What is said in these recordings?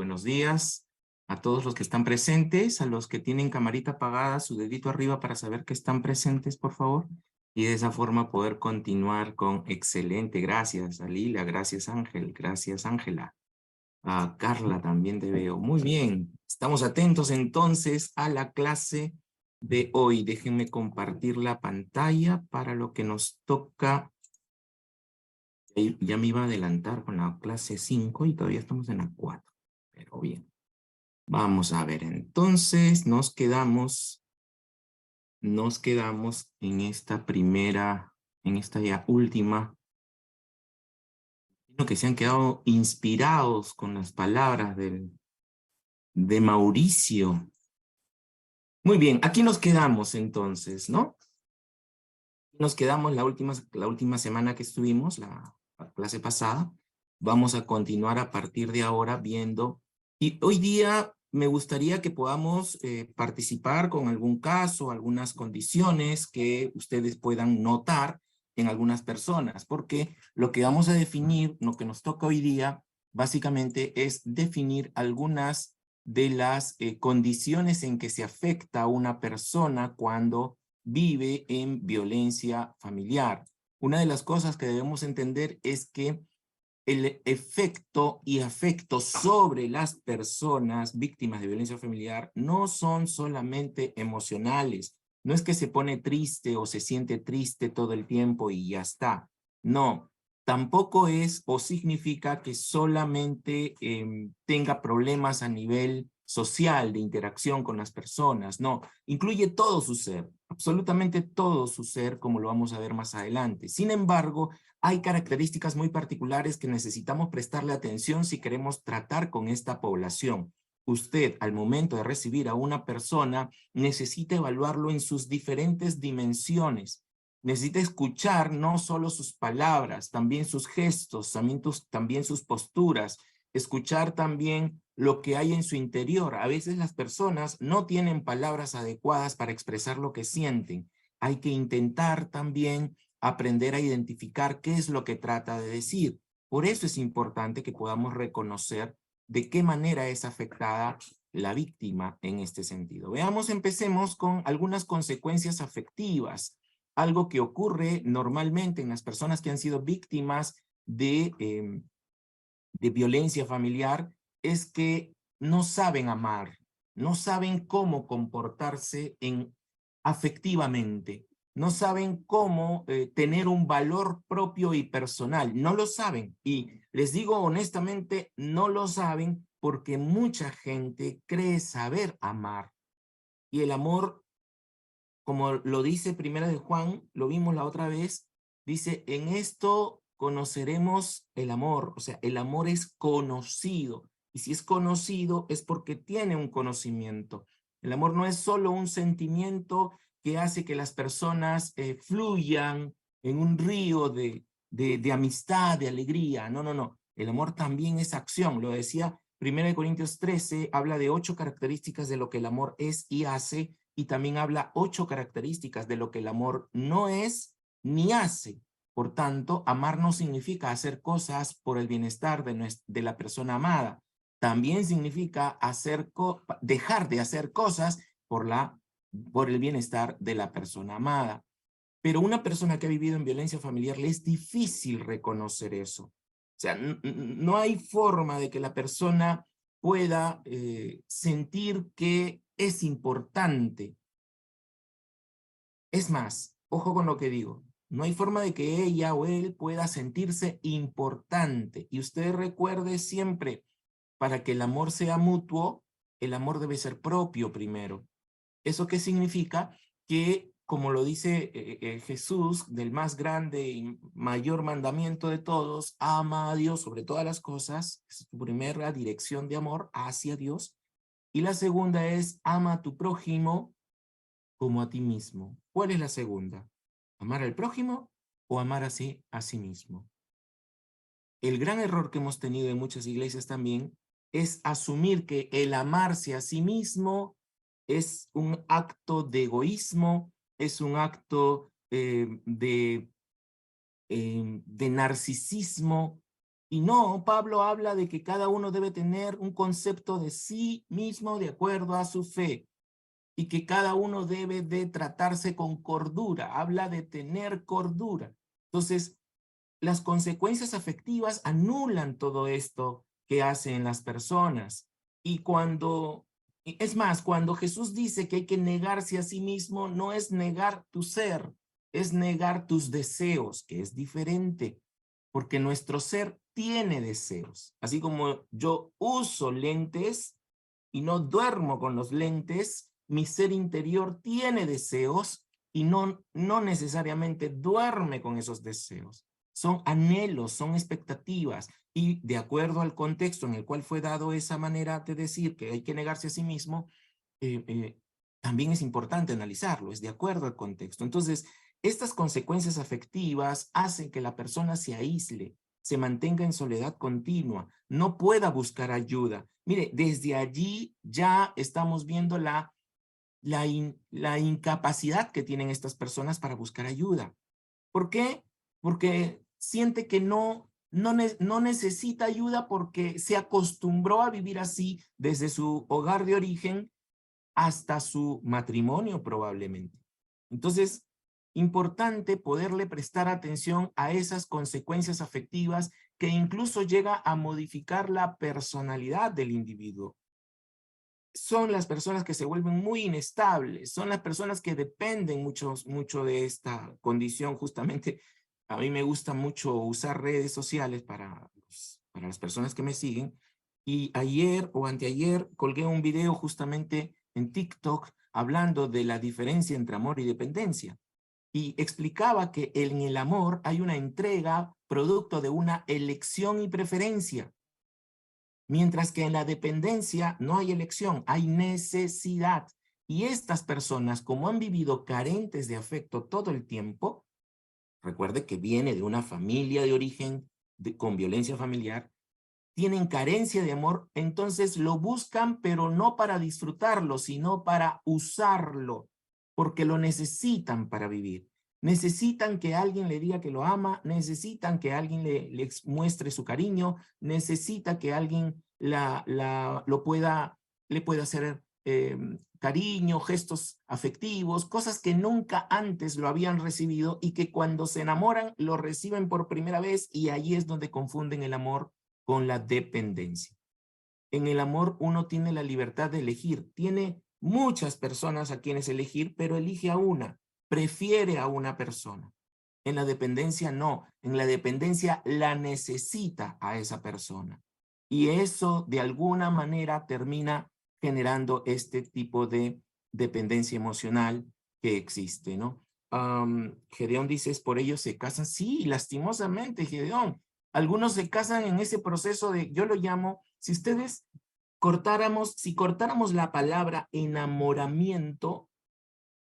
buenos días a todos los que están presentes, a los que tienen camarita apagada, su dedito arriba para saber que están presentes, por favor. Y de esa forma poder continuar con excelente. Gracias a Lila, gracias Ángel, gracias Ángela. A Carla también te veo. Muy bien, estamos atentos entonces a la clase de hoy. Déjenme compartir la pantalla para lo que nos toca. Ya me iba a adelantar con la clase 5 y todavía estamos en la 4. Pero bien. Vamos a ver, entonces nos quedamos en esta primera, en esta ya última, que se han quedado inspirados con las palabras de Mauricio. Muy bien, aquí nos quedamos entonces, ¿no? Nos quedamos la última semana que estuvimos, la clase pasada. Vamos a continuar a partir de ahora viendo, y hoy día me gustaría que podamos participar con algún caso, algunas condiciones que ustedes puedan notar en algunas personas, porque lo que vamos a definir, lo que nos toca hoy día, básicamente es definir algunas de las condiciones en que se afecta a una persona cuando vive en violencia familiar. Una de las cosas que debemos entender es que el efecto y afecto sobre las personas víctimas de violencia familiar no son solamente emocionales. No es que se pone triste o se siente triste todo el tiempo y ya está. No, tampoco es o significa que solamente tenga problemas a nivel social, de interacción con las personas. No, incluye todo su ser, absolutamente todo su ser, como lo vamos a ver más adelante. Sin embargo, hay características muy particulares que necesitamos prestarle atención si queremos tratar con esta población. Usted, al momento de recibir a una persona, necesita evaluarlo en sus diferentes dimensiones. Necesita escuchar no solo sus palabras, también sus gestos, también sus posturas, escuchar también lo que hay en su interior. A veces las personas no tienen palabras adecuadas para expresar lo que sienten. Hay que intentar también aprender a identificar qué es lo que trata de decir. Por eso es importante que podamos reconocer de qué manera es afectada la víctima en este sentido. Veamos, empecemos con algunas consecuencias afectivas, algo que ocurre normalmente en las personas que han sido víctimas de violencia familiar, es que no saben amar, no saben cómo comportarse afectivamente, no saben cómo tener un valor propio y personal, no lo saben. Y les digo honestamente, no lo saben porque mucha gente cree saber amar. Y el amor, como lo dice Primera de Juan, lo vimos la otra vez, dice, en esto conoceremos el amor, o sea, el amor es conocido, y si es conocido es porque tiene un conocimiento. El amor no es solo un sentimiento que hace que las personas fluyan en un río de amistad, de alegría, no, no, no. El amor también es acción, lo decía 1 Corintios 13, habla de 8 características de lo que el amor es y hace, y también habla 8 características de lo que el amor no es ni hace. Por tanto, amar no significa hacer cosas por el bienestar de la persona amada. También significa dejar de hacer cosas por el bienestar de la persona amada. Pero una persona que ha vivido en violencia familiar le es difícil reconocer eso. O sea, no hay forma de que la persona pueda sentir que es importante. Es más, ojo con lo que digo, no hay forma de que ella o él pueda sentirse importante. Y usted recuerde siempre, para que el amor sea mutuo, el amor debe ser propio primero. ¿Eso qué significa? Que, como lo dice Jesús, del más grande y mayor mandamiento de todos, ama a Dios sobre todas las cosas, es tu primera dirección de amor hacia Dios, y la segunda es ama a tu prójimo como a ti mismo. ¿Cuál es la segunda? ¿Amar al prójimo o amar así a sí mismo? El gran error que hemos tenido en muchas iglesias también es asumir que el amarse a sí mismo es un acto de egoísmo, es un acto de narcisismo, Y no, Pablo habla de que cada uno debe tener un concepto de sí mismo de acuerdo a su fe y que cada uno debe de tratarse con cordura. Habla de tener cordura. Entonces, las consecuencias afectivas anulan todo esto que hacen las personas. Y es más, cuando Jesús dice que hay que negarse a sí mismo, no es negar tu ser, es negar tus deseos, que es diferente, porque nuestro ser tiene deseos. Así como yo uso lentes y no duermo con los lentes, mi ser interior tiene deseos y no necesariamente duerme con esos deseos. Son anhelos, son expectativas, y de acuerdo al contexto en el cual fue dado esa manera de decir que hay que negarse a sí mismo, también es importante analizarlo, es de acuerdo al contexto. Entonces, estas consecuencias afectivas hacen que la persona se aísle, se mantenga en soledad continua, no pueda buscar ayuda. Mire, desde allí ya estamos viendo la incapacidad que tienen estas personas para buscar ayuda. ¿Por qué? Porque siente que no necesita ayuda porque se acostumbró a vivir así desde su hogar de origen hasta su matrimonio probablemente. Entonces, importante poderle prestar atención a esas consecuencias afectivas que incluso llega a modificar la personalidad del individuo. Son las personas que se vuelven muy inestables, son las personas que dependen mucho de esta condición. Justamente a mí me gusta mucho usar redes sociales para las personas que me siguen, y ayer o anteayer colgué un video justamente en TikTok hablando de la diferencia entre amor y dependencia, y explicaba que en el amor hay una entrega producto de una elección y preferencia. Mientras que en la dependencia no hay elección, hay necesidad. Y estas personas, como han vivido carentes de afecto todo el tiempo, recuerde que viene de una familia de origen con violencia familiar, tienen carencia de amor, entonces lo buscan, pero no para disfrutarlo, sino para usarlo, porque lo necesitan para vivir. Necesitan que alguien le diga que lo ama, necesitan que alguien le muestre su cariño, necesita que alguien le pueda hacer cariño, gestos afectivos, cosas que nunca antes lo habían recibido y que cuando se enamoran lo reciben por primera vez, y ahí es donde confunden el amor con la dependencia. En el amor uno tiene la libertad de elegir, tiene muchas personas a quienes elegir, pero elige a una, prefiere a una persona. En la dependencia no, en la dependencia la necesita a esa persona. Y eso de alguna manera termina generando este tipo de dependencia emocional que existe, ¿no? Gedeón dice, por ello se casan. Sí, lastimosamente, Gedeón. Algunos se casan en ese proceso de, yo lo llamo, si cortáramos la palabra enamoramiento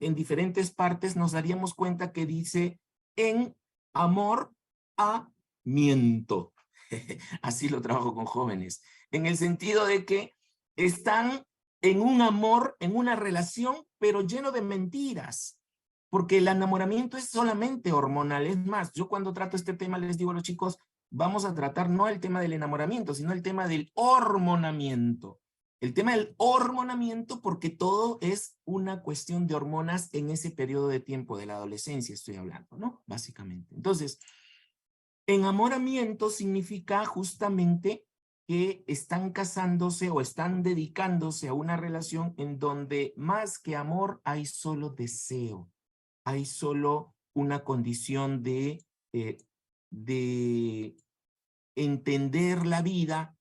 en diferentes partes, nos daríamos cuenta que dice en amor a miento. Así lo trabajo con jóvenes, en el sentido de que están en un amor, en una relación, pero lleno de mentiras, porque el enamoramiento es solamente hormonal. Es más, yo cuando trato este tema les digo a los chicos, vamos a tratar no el tema del enamoramiento, sino el tema del hormonamiento. El tema del hormonamiento, porque todo es una cuestión de hormonas en ese periodo de tiempo de la adolescencia, estoy hablando, ¿no? Básicamente. Entonces, enamoramiento significa justamente que están casándose o están dedicándose a una relación en donde más que amor hay solo deseo, hay solo una condición de entender la vida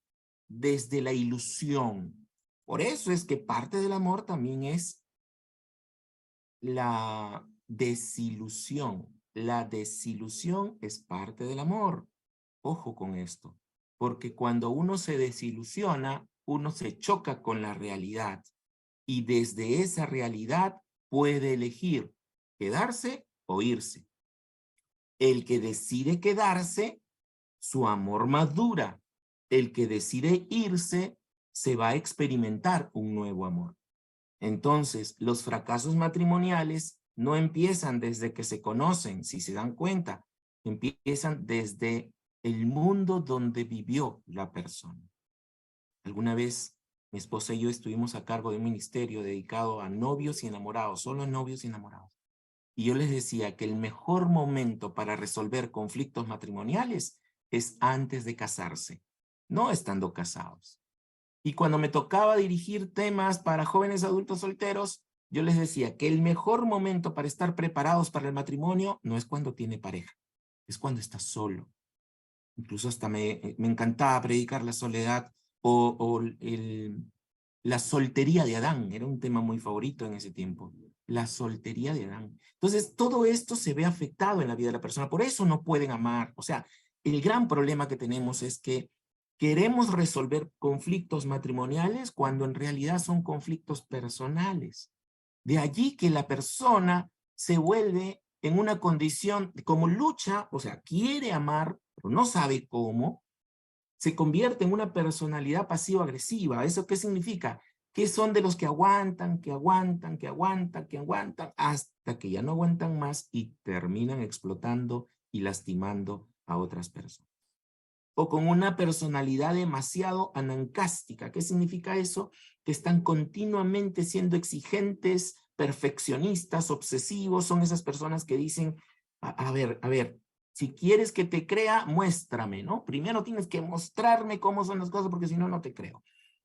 desde la ilusión. Por eso es que parte del amor también es la desilusión. La desilusión es parte del amor. Ojo con esto, porque cuando uno se desilusiona, uno se choca con la realidad, y desde esa realidad puede elegir quedarse o irse. El que decide quedarse, su amor madura. El que decide irse, se va a experimentar un nuevo amor. Entonces, los fracasos matrimoniales no empiezan desde que se conocen, si se dan cuenta, empiezan desde el mundo donde vivió la persona. Alguna vez mi esposa y yo estuvimos a cargo de un ministerio dedicado a novios y enamorados, solo a novios y enamorados. Y yo les decía que el mejor momento para resolver conflictos matrimoniales es antes de casarse, no estando casados. Y cuando me tocaba dirigir temas para jóvenes adultos solteros, yo les decía que el mejor momento para estar preparados para el matrimonio no es cuando tiene pareja, es cuando está solo. Incluso hasta me encantaba predicar la soledad o la soltería de Adán. Era un tema muy favorito en ese tiempo. La soltería de Adán. Entonces, todo esto se ve afectado en la vida de la persona. Por eso no pueden amar. O sea, el gran problema que tenemos es que queremos resolver conflictos matrimoniales cuando en realidad son conflictos personales. De allí que la persona se vuelve en una condición como lucha, o sea, quiere amar, pero no sabe cómo, se convierte en una personalidad pasivo-agresiva. ¿Eso qué significa? Que son de los que aguantan, que aguantan, que aguantan, que aguantan, hasta que ya no aguantan más y terminan explotando y lastimando a otras personas. O con una personalidad demasiado anancástica. ¿Qué significa eso? Que están continuamente siendo exigentes, perfeccionistas, obsesivos. Son esas personas que dicen, a ver, si quieres que te crea, muéstrame, ¿no? Primero tienes que mostrarme cómo son las cosas, porque si no, no te creo.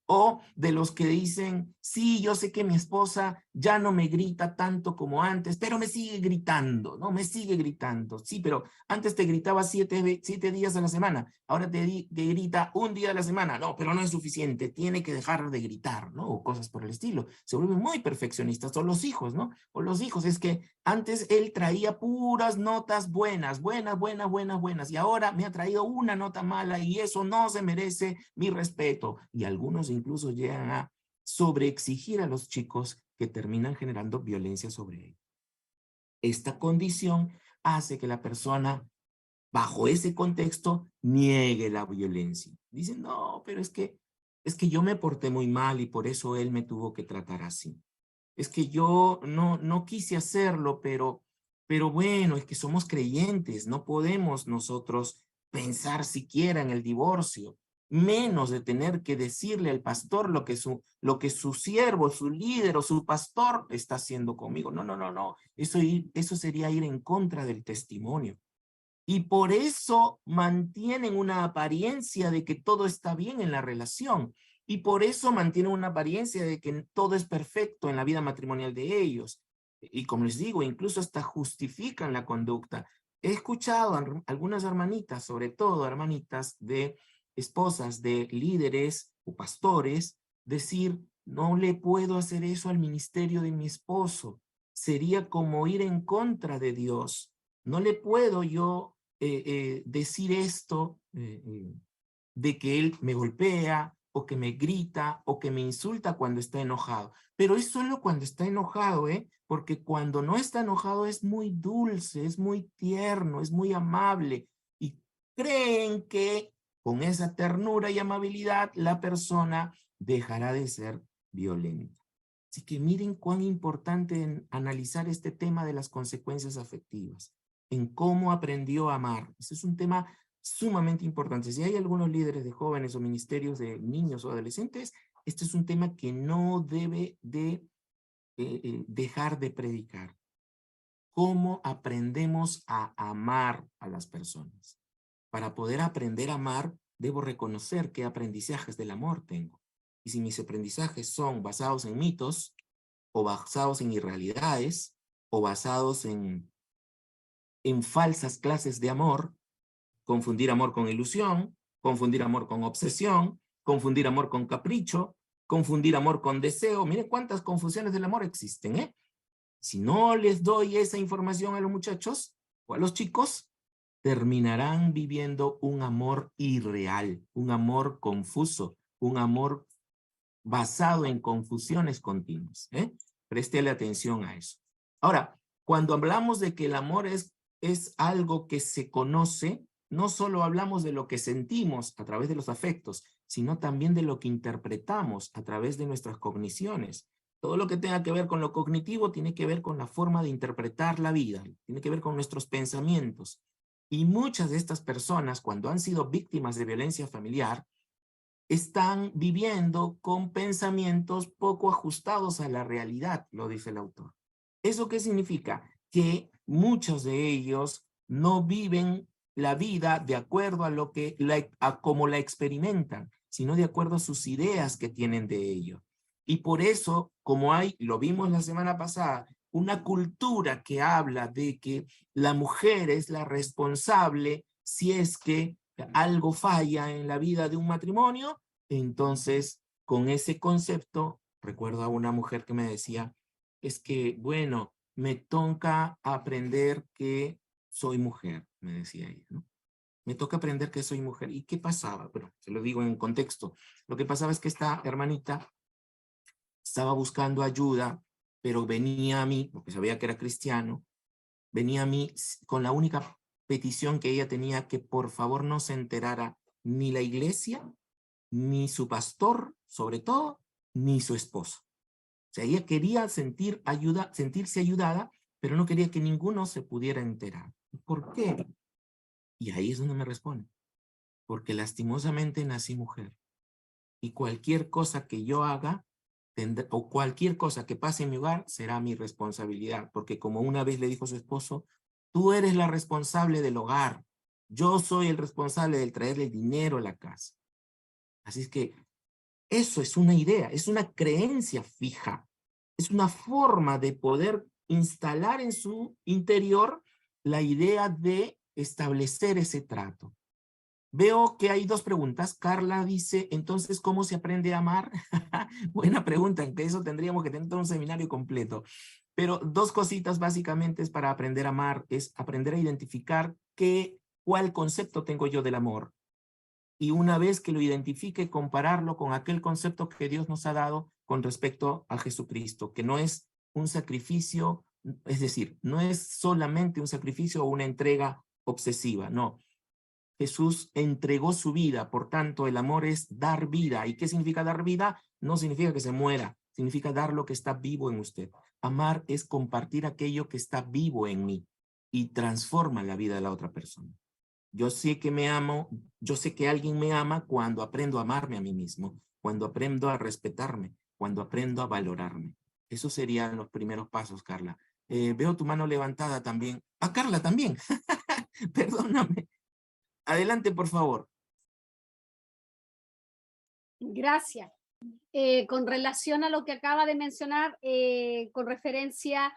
O de los que dicen, sí, yo sé que mi esposa ya no me grita tanto como antes, pero me sigue gritando, ¿no? Me sigue gritando. Sí, pero antes te gritaba 7 días a la semana, ahora te grita un día a la semana. No, pero no es suficiente, tiene que dejar de gritar, ¿no? O cosas por el estilo. Se vuelven muy perfeccionistas. O los hijos, ¿no? O los hijos, es que antes él traía puras notas buenas, buenas, y ahora me ha traído una nota mala y eso no se merece mi respeto. Y algunos incluso llegan a sobreexigir a los chicos que terminan generando violencia sobre ellos. Esta condición hace que la persona, bajo ese contexto, niegue la violencia. Dicen, no, pero es que yo me porté muy mal y por eso él me tuvo que tratar así. Es que yo no quise hacerlo, pero bueno, es que somos creyentes, no podemos nosotros pensar siquiera en el divorcio, menos de tener que decirle al pastor lo que su siervo, su líder o su pastor está haciendo conmigo. No. Eso sería ir en contra del testimonio. Y por eso mantienen una apariencia de que todo está bien en la relación. Y por eso mantienen una apariencia de que todo es perfecto en la vida matrimonial de ellos. Y como les digo, incluso hasta justifican la conducta. He escuchado a algunas hermanitas, sobre todo hermanitas de esposas de líderes o pastores, decir, no le puedo hacer eso al ministerio de mi esposo. Sería como ir en contra de Dios. No le puedo yo decir esto de que él me golpea o que me grita o que me insulta cuando está enojado. Pero es solo cuando está enojado, porque cuando no está enojado es muy dulce, es muy tierno, es muy amable. Y creen que con esa ternura y amabilidad la persona dejará de ser violenta. Así que miren cuán importante es analizar este tema de las consecuencias afectivas, en cómo aprendió a amar. Ese es un tema sumamente importante. Si hay algunos líderes de jóvenes o ministerios de niños o adolescentes, este es un tema que no debe de dejar de predicar. ¿Cómo aprendemos a amar a las personas? Para poder aprender a amar, debo reconocer qué aprendizajes del amor tengo. Y si mis aprendizajes son basados en mitos, o basados en irrealidades, o basados en falsas clases de amor, confundir amor con ilusión, confundir amor con obsesión, confundir amor con capricho, confundir amor con deseo. Miren cuántas confusiones del amor existen, ¿eh? Si no les doy esa información a los muchachos o a los chicos, terminarán viviendo un amor irreal, un amor confuso, un amor basado en confusiones continuas, ¿eh? Préstele atención a eso. Ahora, cuando hablamos de que el amor es algo que se conoce, no solo hablamos de lo que sentimos a través de los afectos, sino también de lo que interpretamos a través de nuestras cogniciones. Todo lo que tenga que ver con lo cognitivo tiene que ver con la forma de interpretar la vida, tiene que ver con nuestros pensamientos. Y muchas de estas personas, cuando han sido víctimas de violencia familiar, están viviendo con pensamientos poco ajustados a la realidad, lo dice el autor. ¿Eso qué significa? Que muchos de ellos no viven la vida de acuerdo a lo que a cómo la experimentan, sino de acuerdo a sus ideas que tienen de ello. Y por eso, como hay, lo vimos la semana pasada, una cultura que habla de que la mujer es la responsable si es que algo falla en la vida de un matrimonio, entonces con ese concepto, recuerdo a una mujer que me decía, es que, bueno, me toca aprender que soy mujer, me decía ella, ¿no? Me toca aprender que soy mujer. ¿Y qué pasaba? Bueno, se lo digo en contexto. Lo que pasaba es que esta hermanita estaba buscando ayuda, pero venía a mí, porque sabía que era cristiano, venía a mí con la única petición que ella tenía, que por favor no se enterara ni la iglesia, ni su pastor, sobre todo, ni su esposo. O sea, ella quería sentirse ayudada, pero no quería que ninguno se pudiera enterar. ¿Por qué? Y ahí es donde me responde. Porque lastimosamente nací mujer. Y cualquier cosa que yo haga, o cualquier cosa que pase en mi hogar, será mi responsabilidad. Porque como una vez le dijo su esposo, tú eres la responsable del hogar. Yo soy el responsable del traerle el dinero a la casa. Así es que eso es una idea, es una creencia fija. Es una forma de poder instalar en su interior la idea de establecer ese trato. Veo que hay dos preguntas. Carla dice, entonces, ¿cómo se aprende a amar? Buena pregunta, en que eso tendríamos que tener todo un seminario completo. Pero dos cositas básicamente es para aprender a amar, es aprender a identificar cuál concepto tengo yo del amor. Y una vez que lo identifique, compararlo con aquel concepto que Dios nos ha dado con respecto a Jesucristo, que no es un sacrificio, es decir, no es solamente un sacrificio o una entrega obsesiva, no. Jesús entregó su vida, por tanto el amor es dar vida. ¿Y qué significa dar vida? No significa que se muera, significa dar lo que está vivo en usted. Amar es compartir aquello que está vivo en mí y transforma la vida de la otra persona. Yo sé que me amo, yo sé que alguien me ama cuando aprendo a amarme a mí mismo, cuando aprendo a respetarme, cuando aprendo a valorarme. Esos serían los primeros pasos, Carla. Veo tu mano levantada también. Ah, Carla, también. Perdóname. Adelante, por favor. Gracias. Con relación a lo que acaba de mencionar, con referencia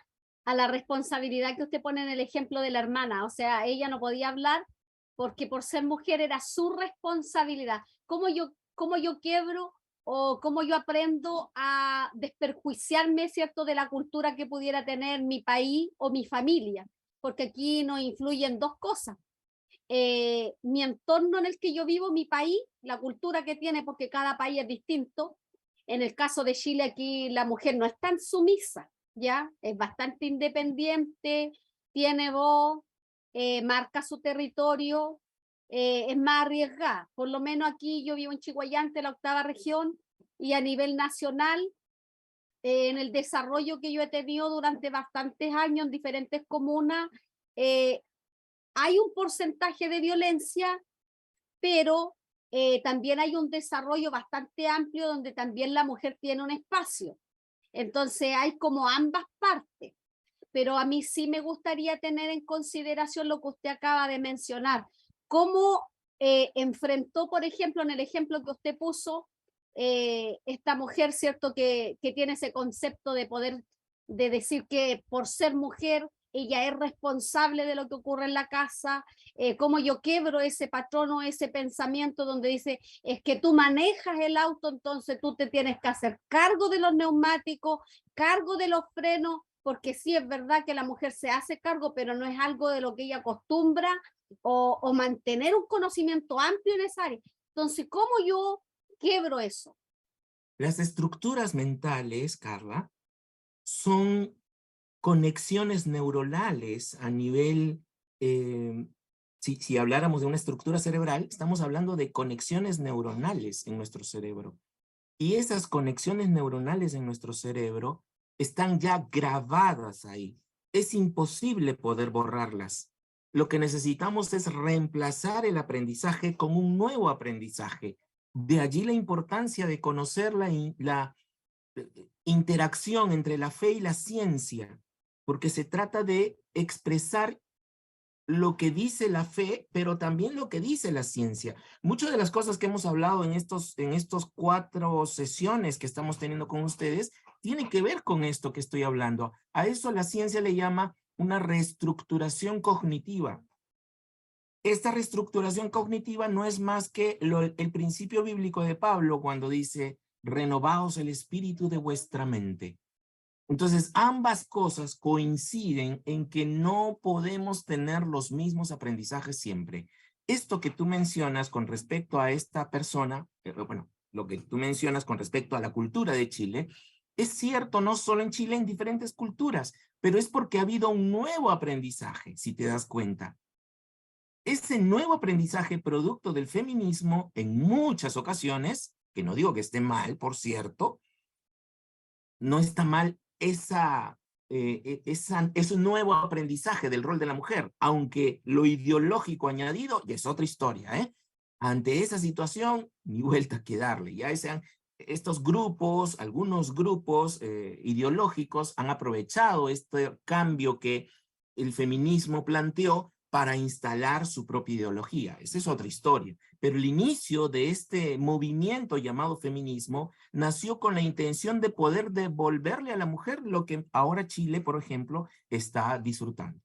a la responsabilidad que usted pone en el ejemplo de la hermana, o sea, ella no podía hablar porque por ser mujer era su responsabilidad. ¿Cómo yo quiebro o cómo yo aprendo a desperjuiciarme, cierto, de la cultura que pudiera tener mi país o mi familia? Porque aquí nos influyen dos cosas. Mi entorno en el que yo vivo, mi país, la cultura que tiene, porque cada país es distinto. En el caso de Chile, aquí la mujer no es tan sumisa, ¿ya? Es bastante independiente, tiene voz, marca su territorio, es más arriesgada. Por lo menos aquí yo vivo en Chihuayante, la 8ª región, y a nivel nacional, en el desarrollo que yo he tenido durante bastantes años en diferentes comunas, hay un porcentaje de violencia, pero también hay un desarrollo bastante amplio donde también la mujer tiene un espacio. Entonces hay como ambas partes, pero a mí sí me gustaría tener en consideración lo que usted acaba de mencionar. ¿Cómo enfrentó, por ejemplo, en el ejemplo que usted puso, esta mujer, cierto, que tiene ese concepto de poder, de decir que por ser mujer ella es responsable de lo que ocurre en la casa, cómo yo quebro ese patrón o ese pensamiento donde dice, es que tú manejas el auto, entonces tú te tienes que hacer cargo de los neumáticos, cargo de los frenos, porque sí es verdad que la mujer se hace cargo, pero no es algo de lo que ella acostumbra o mantener un conocimiento amplio en esa área. Entonces, ¿cómo yo quiebro eso? Las estructuras mentales, Carla, son conexiones neuronales a nivel, si habláramos de una estructura cerebral, estamos hablando de conexiones neuronales en nuestro cerebro. Y esas conexiones neuronales en nuestro cerebro están ya grabadas ahí. Es imposible poder borrarlas. lo que necesitamos es reemplazar el aprendizaje con un nuevo aprendizaje. De allí la importancia de conocer la interacción entre la fe y la ciencia, porque se trata de expresar lo que dice la fe, pero también lo que dice la ciencia. Muchas de las cosas que hemos hablado en estos 4 sesiones que estamos teniendo con ustedes, tienen que ver con esto que estoy hablando. A eso la ciencia le llama una reestructuración cognitiva. Esta reestructuración cognitiva no es más que el principio bíblico de Pablo cuando dice, renovaos el espíritu de vuestra mente. Entonces, ambas cosas coinciden en que no podemos tener los mismos aprendizajes siempre. Esto que tú mencionas con respecto a esta persona, bueno, lo que tú mencionas con respecto a la cultura de Chile, es cierto no solo en Chile, en diferentes culturas, pero es porque ha habido un nuevo aprendizaje, si te das cuenta. Ese nuevo aprendizaje producto del feminismo, en muchas ocasiones, que no digo que esté mal, por cierto, no está mal ese nuevo aprendizaje del rol de la mujer, aunque lo ideológico añadido ya es otra historia, ¿eh? Ante esa situación, ni vuelta que darle. Ya sean estos grupos, algunos grupos ideológicos han aprovechado este cambio que el feminismo planteó para instalar su propia ideología. Esa es otra historia. Pero el inicio de este movimiento llamado feminismo nació con la intención de poder devolverle a la mujer lo que ahora Chile, por ejemplo, está disfrutando.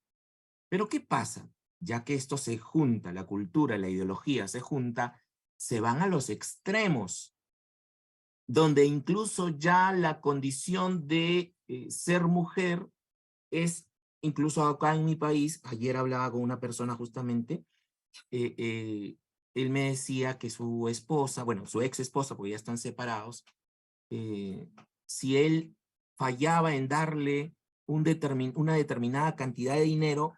Pero ¿qué pasa? Ya que esto se junta, la cultura, la ideología se junta, se van a los extremos, donde incluso ya la condición de ser mujer es, incluso acá en mi país, ayer hablaba con una persona justamente, él me decía que su esposa, bueno, su ex esposa, porque ya están separados, si él fallaba en darle una determinada cantidad de dinero,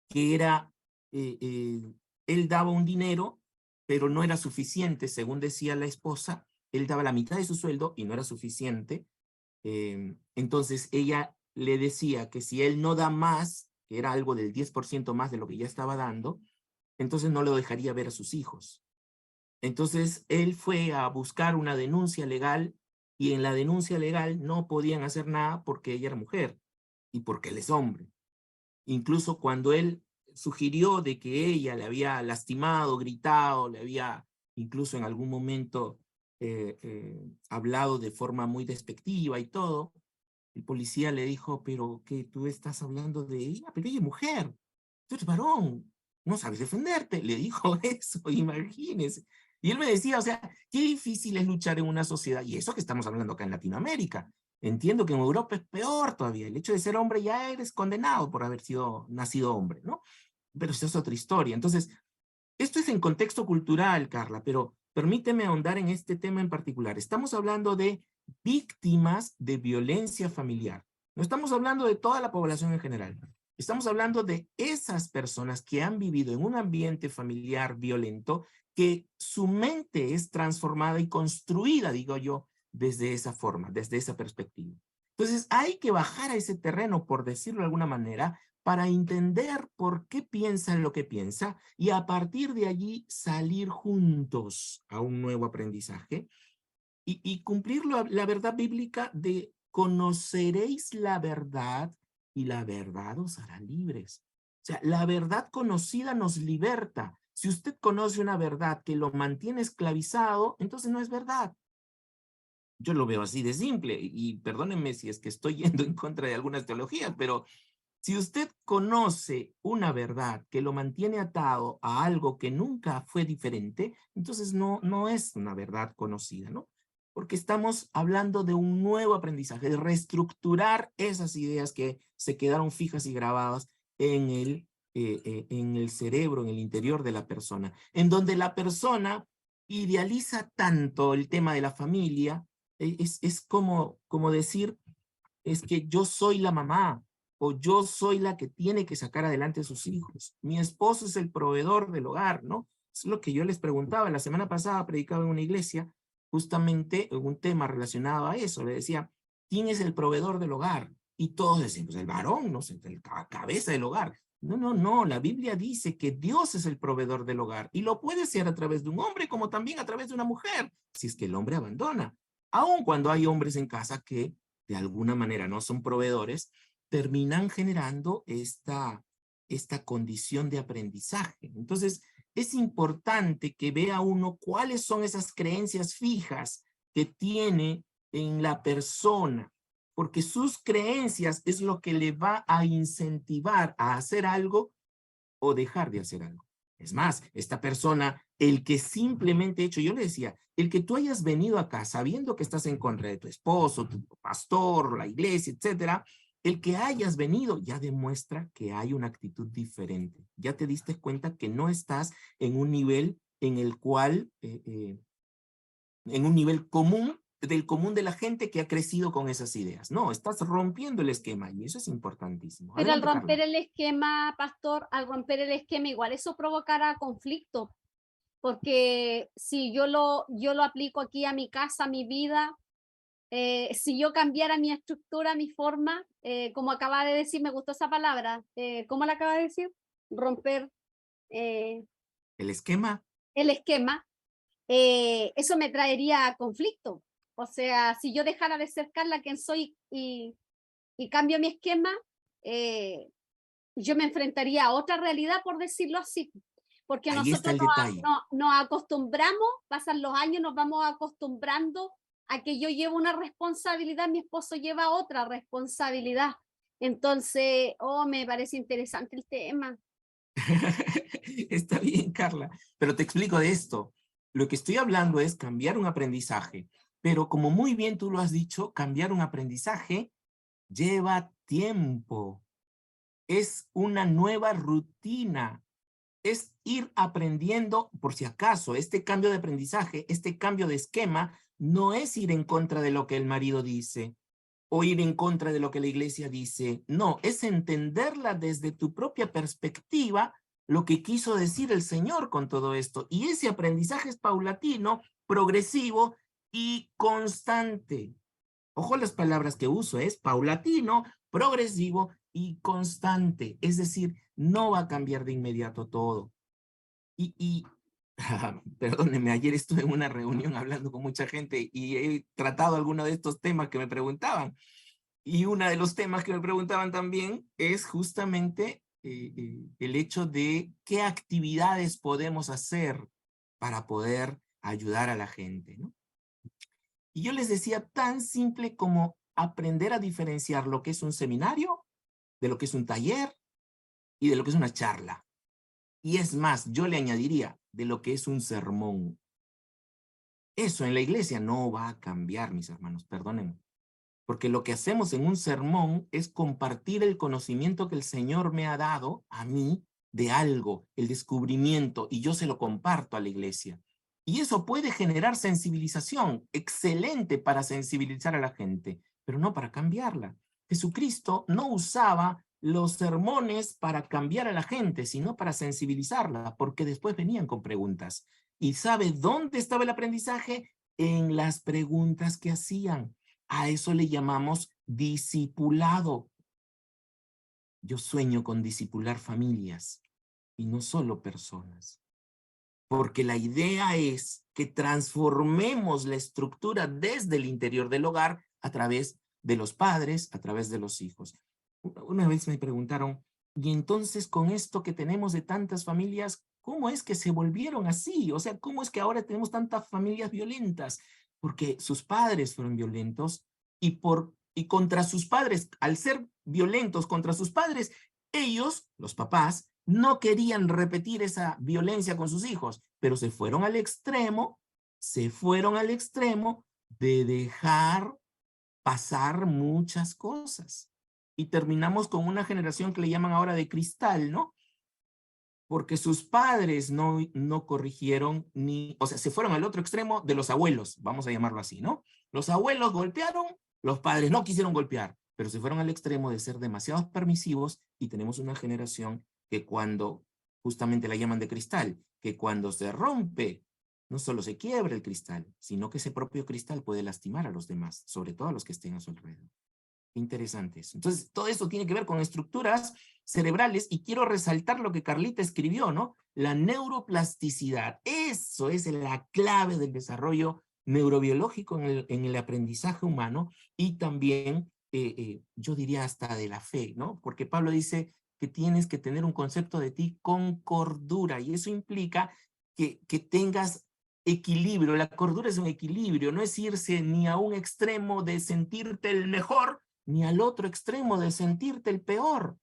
que era, él daba un dinero, pero no era suficiente, según decía la esposa, él daba la mitad de su sueldo y no era suficiente, entonces ella le decía que si él no da más, que era algo del 10% más de lo que ya estaba dando, entonces no lo dejaría ver a sus hijos. Entonces él fue a buscar una denuncia legal y en la denuncia legal no podían hacer nada porque ella era mujer y porque él es hombre. Incluso cuando él sugirió de que ella le había lastimado, gritado, le había incluso en algún momento hablado de forma muy despectiva y todo, el policía le dijo, pero que tú estás hablando de ella, pero ella es mujer, tú eres varón, no sabes defenderte, le dijo eso, imagínese. Y él me decía, o sea, qué difícil es luchar en una sociedad, y eso que estamos hablando acá en Latinoamérica. Entiendo que en Europa es peor todavía, el hecho de ser hombre ya eres condenado por haber nacido hombre, ¿no? Pero eso es otra historia. Entonces, esto es en contexto cultural, Carla, pero permíteme ahondar en este tema en particular. Estamos hablando de víctimas de violencia familiar. No estamos hablando de toda la población en general. Estamos hablando de esas personas que han vivido en un ambiente familiar violento, que su mente es transformada y construida, digo yo, desde esa forma, desde esa perspectiva. Entonces hay que bajar a ese terreno, por decirlo de alguna manera, para entender por qué piensa lo que piensa y a partir de allí salir juntos a un nuevo aprendizaje y cumplir la verdad bíblica de conoceréis la verdad y la verdad os hará libres. O sea, la verdad conocida nos liberta. Si usted conoce una verdad que lo mantiene esclavizado, entonces no es verdad. Yo lo veo así de simple y perdónenme si es que estoy yendo en contra de algunas teologías, pero si usted conoce una verdad que lo mantiene atado a algo que nunca fue diferente, entonces no es una verdad conocida, ¿no? Porque estamos hablando de un nuevo aprendizaje, de reestructurar esas ideas que se quedaron fijas y grabadas en el cerebro, en el interior de la persona, en donde la persona idealiza tanto el tema de la familia, es como decir, es que yo soy la mamá, o yo soy la que tiene que sacar adelante a sus hijos. Mi esposo es el proveedor del hogar, ¿no? Es lo que yo les preguntaba. La semana pasada predicaba en una iglesia justamente un tema relacionado a eso. Le decía, ¿quién es el proveedor del hogar? Y todos decían, pues el varón, no sé, la cabeza del hogar. No, no, no. La Biblia dice que Dios es el proveedor del hogar y lo puede ser a través de un hombre como también a través de una mujer, si es que el hombre abandona. Aun cuando hay hombres en casa que de alguna manera no son proveedores, terminan generando esta condición de aprendizaje. Entonces, es importante que vea uno cuáles son esas creencias fijas que tiene en la persona, porque sus creencias es lo que le va a incentivar a hacer algo o dejar de hacer algo. Es más, esta persona, el que simplemente hecho, yo le decía, el que tú hayas venido acá sabiendo que estás en contra de tu esposo, tu pastor, la iglesia, etcétera, el que hayas venido ya demuestra que hay una actitud diferente. Ya te diste cuenta que no estás en un nivel en el cual, en un nivel común, del común de la gente que ha crecido con esas ideas. No, estás rompiendo el esquema y eso es importantísimo. Pero al Adelante, romper Carla. el esquema, pastor, al romper el esquema, igual eso provocará conflicto, porque si yo lo aplico aquí a mi casa, a mi vida, si yo cambiara mi estructura, mi forma, como acaba de decir, me gustó esa palabra, ¿cómo la acaba de decir? Romper eh, El esquema. el esquema, eso me traería conflicto. O sea, si yo dejara de ser Carla quien soy y cambio mi esquema, yo me enfrentaría a otra realidad, por decirlo así. Porque Ahí está nosotros el detalle. nos acostumbramos, pasan los años, nos vamos acostumbrando a que yo llevo una responsabilidad, mi esposo lleva otra responsabilidad. Entonces, me parece interesante el tema. Está bien, Carla, pero te explico de esto. Lo que estoy hablando es cambiar un aprendizaje, pero como muy bien tú lo has dicho, cambiar un aprendizaje lleva tiempo. Es una nueva rutina. Es ir aprendiendo, por si acaso, este cambio de aprendizaje, este cambio de esquema, no es ir en contra de lo que el marido dice o ir en contra de lo que la iglesia dice. No, es entenderla desde tu propia perspectiva, lo que quiso decir el Señor con todo esto. Y ese aprendizaje es paulatino, progresivo y constante. Ojo las palabras que uso, es paulatino, progresivo y constante. Es decir, no va a cambiar de inmediato todo. Perdónenme, ayer estuve en una reunión hablando con mucha gente y he tratado algunos de estos temas que me preguntaban. Y uno de los temas que me preguntaban también es justamente el hecho de qué actividades podemos hacer para poder ayudar a la gente, ¿no? Y yo les decía tan simple como aprender a diferenciar lo que es un seminario, de lo que es un taller y de lo que es una charla. Y es más, yo le añadiría de lo que es un sermón. Eso en la iglesia no va a cambiar, mis hermanos, perdónenme. Porque lo que hacemos en un sermón es compartir el conocimiento que el Señor me ha dado a mí de algo, el descubrimiento, y yo se lo comparto a la iglesia. Y eso puede generar sensibilización, excelente para sensibilizar a la gente, pero no para cambiarla. Jesucristo no usaba los sermones para cambiar a la gente, sino para sensibilizarla, porque después venían con preguntas. ¿Y sabe dónde estaba el aprendizaje? En las preguntas que hacían. A eso le llamamos discipulado. Yo sueño con discipular familias y no solo personas. Porque la idea es que transformemos la estructura desde el interior del hogar a través de los padres, a través de los hijos. Una vez me preguntaron, y entonces con esto que tenemos de tantas familias, ¿cómo es que se volvieron así? O sea, ¿cómo es que ahora tenemos tantas familias violentas? Porque sus padres fueron violentos y contra sus padres, al ser violentos contra sus padres, ellos, los papás, no querían repetir esa violencia con sus hijos, pero se fueron al extremo de dejar pasar muchas cosas. Y terminamos con una generación que le llaman ahora de cristal, ¿no? Porque sus padres no corrigieron o sea, se fueron al otro extremo de los abuelos, vamos a llamarlo así, ¿no? Los abuelos golpearon, los padres no quisieron golpear, pero se fueron al extremo de ser demasiado permisivos y tenemos una generación que cuando, justamente la llaman de cristal, que cuando se rompe, no solo se quiebra el cristal, sino que ese propio cristal puede lastimar a los demás, sobre todo a los que estén a su alrededor. Interesante eso. Entonces, todo eso tiene que ver con estructuras cerebrales y quiero resaltar lo que Carlita escribió, ¿no? La neuroplasticidad. Eso es la clave del desarrollo neurobiológico en el aprendizaje humano y también, yo diría hasta de la fe, ¿no? Porque Pablo dice que tienes que tener un concepto de ti con cordura y eso implica que tengas equilibrio. La cordura es un equilibrio, no es irse ni a un extremo de sentirte el mejor, ni al otro extremo de sentirte el peor.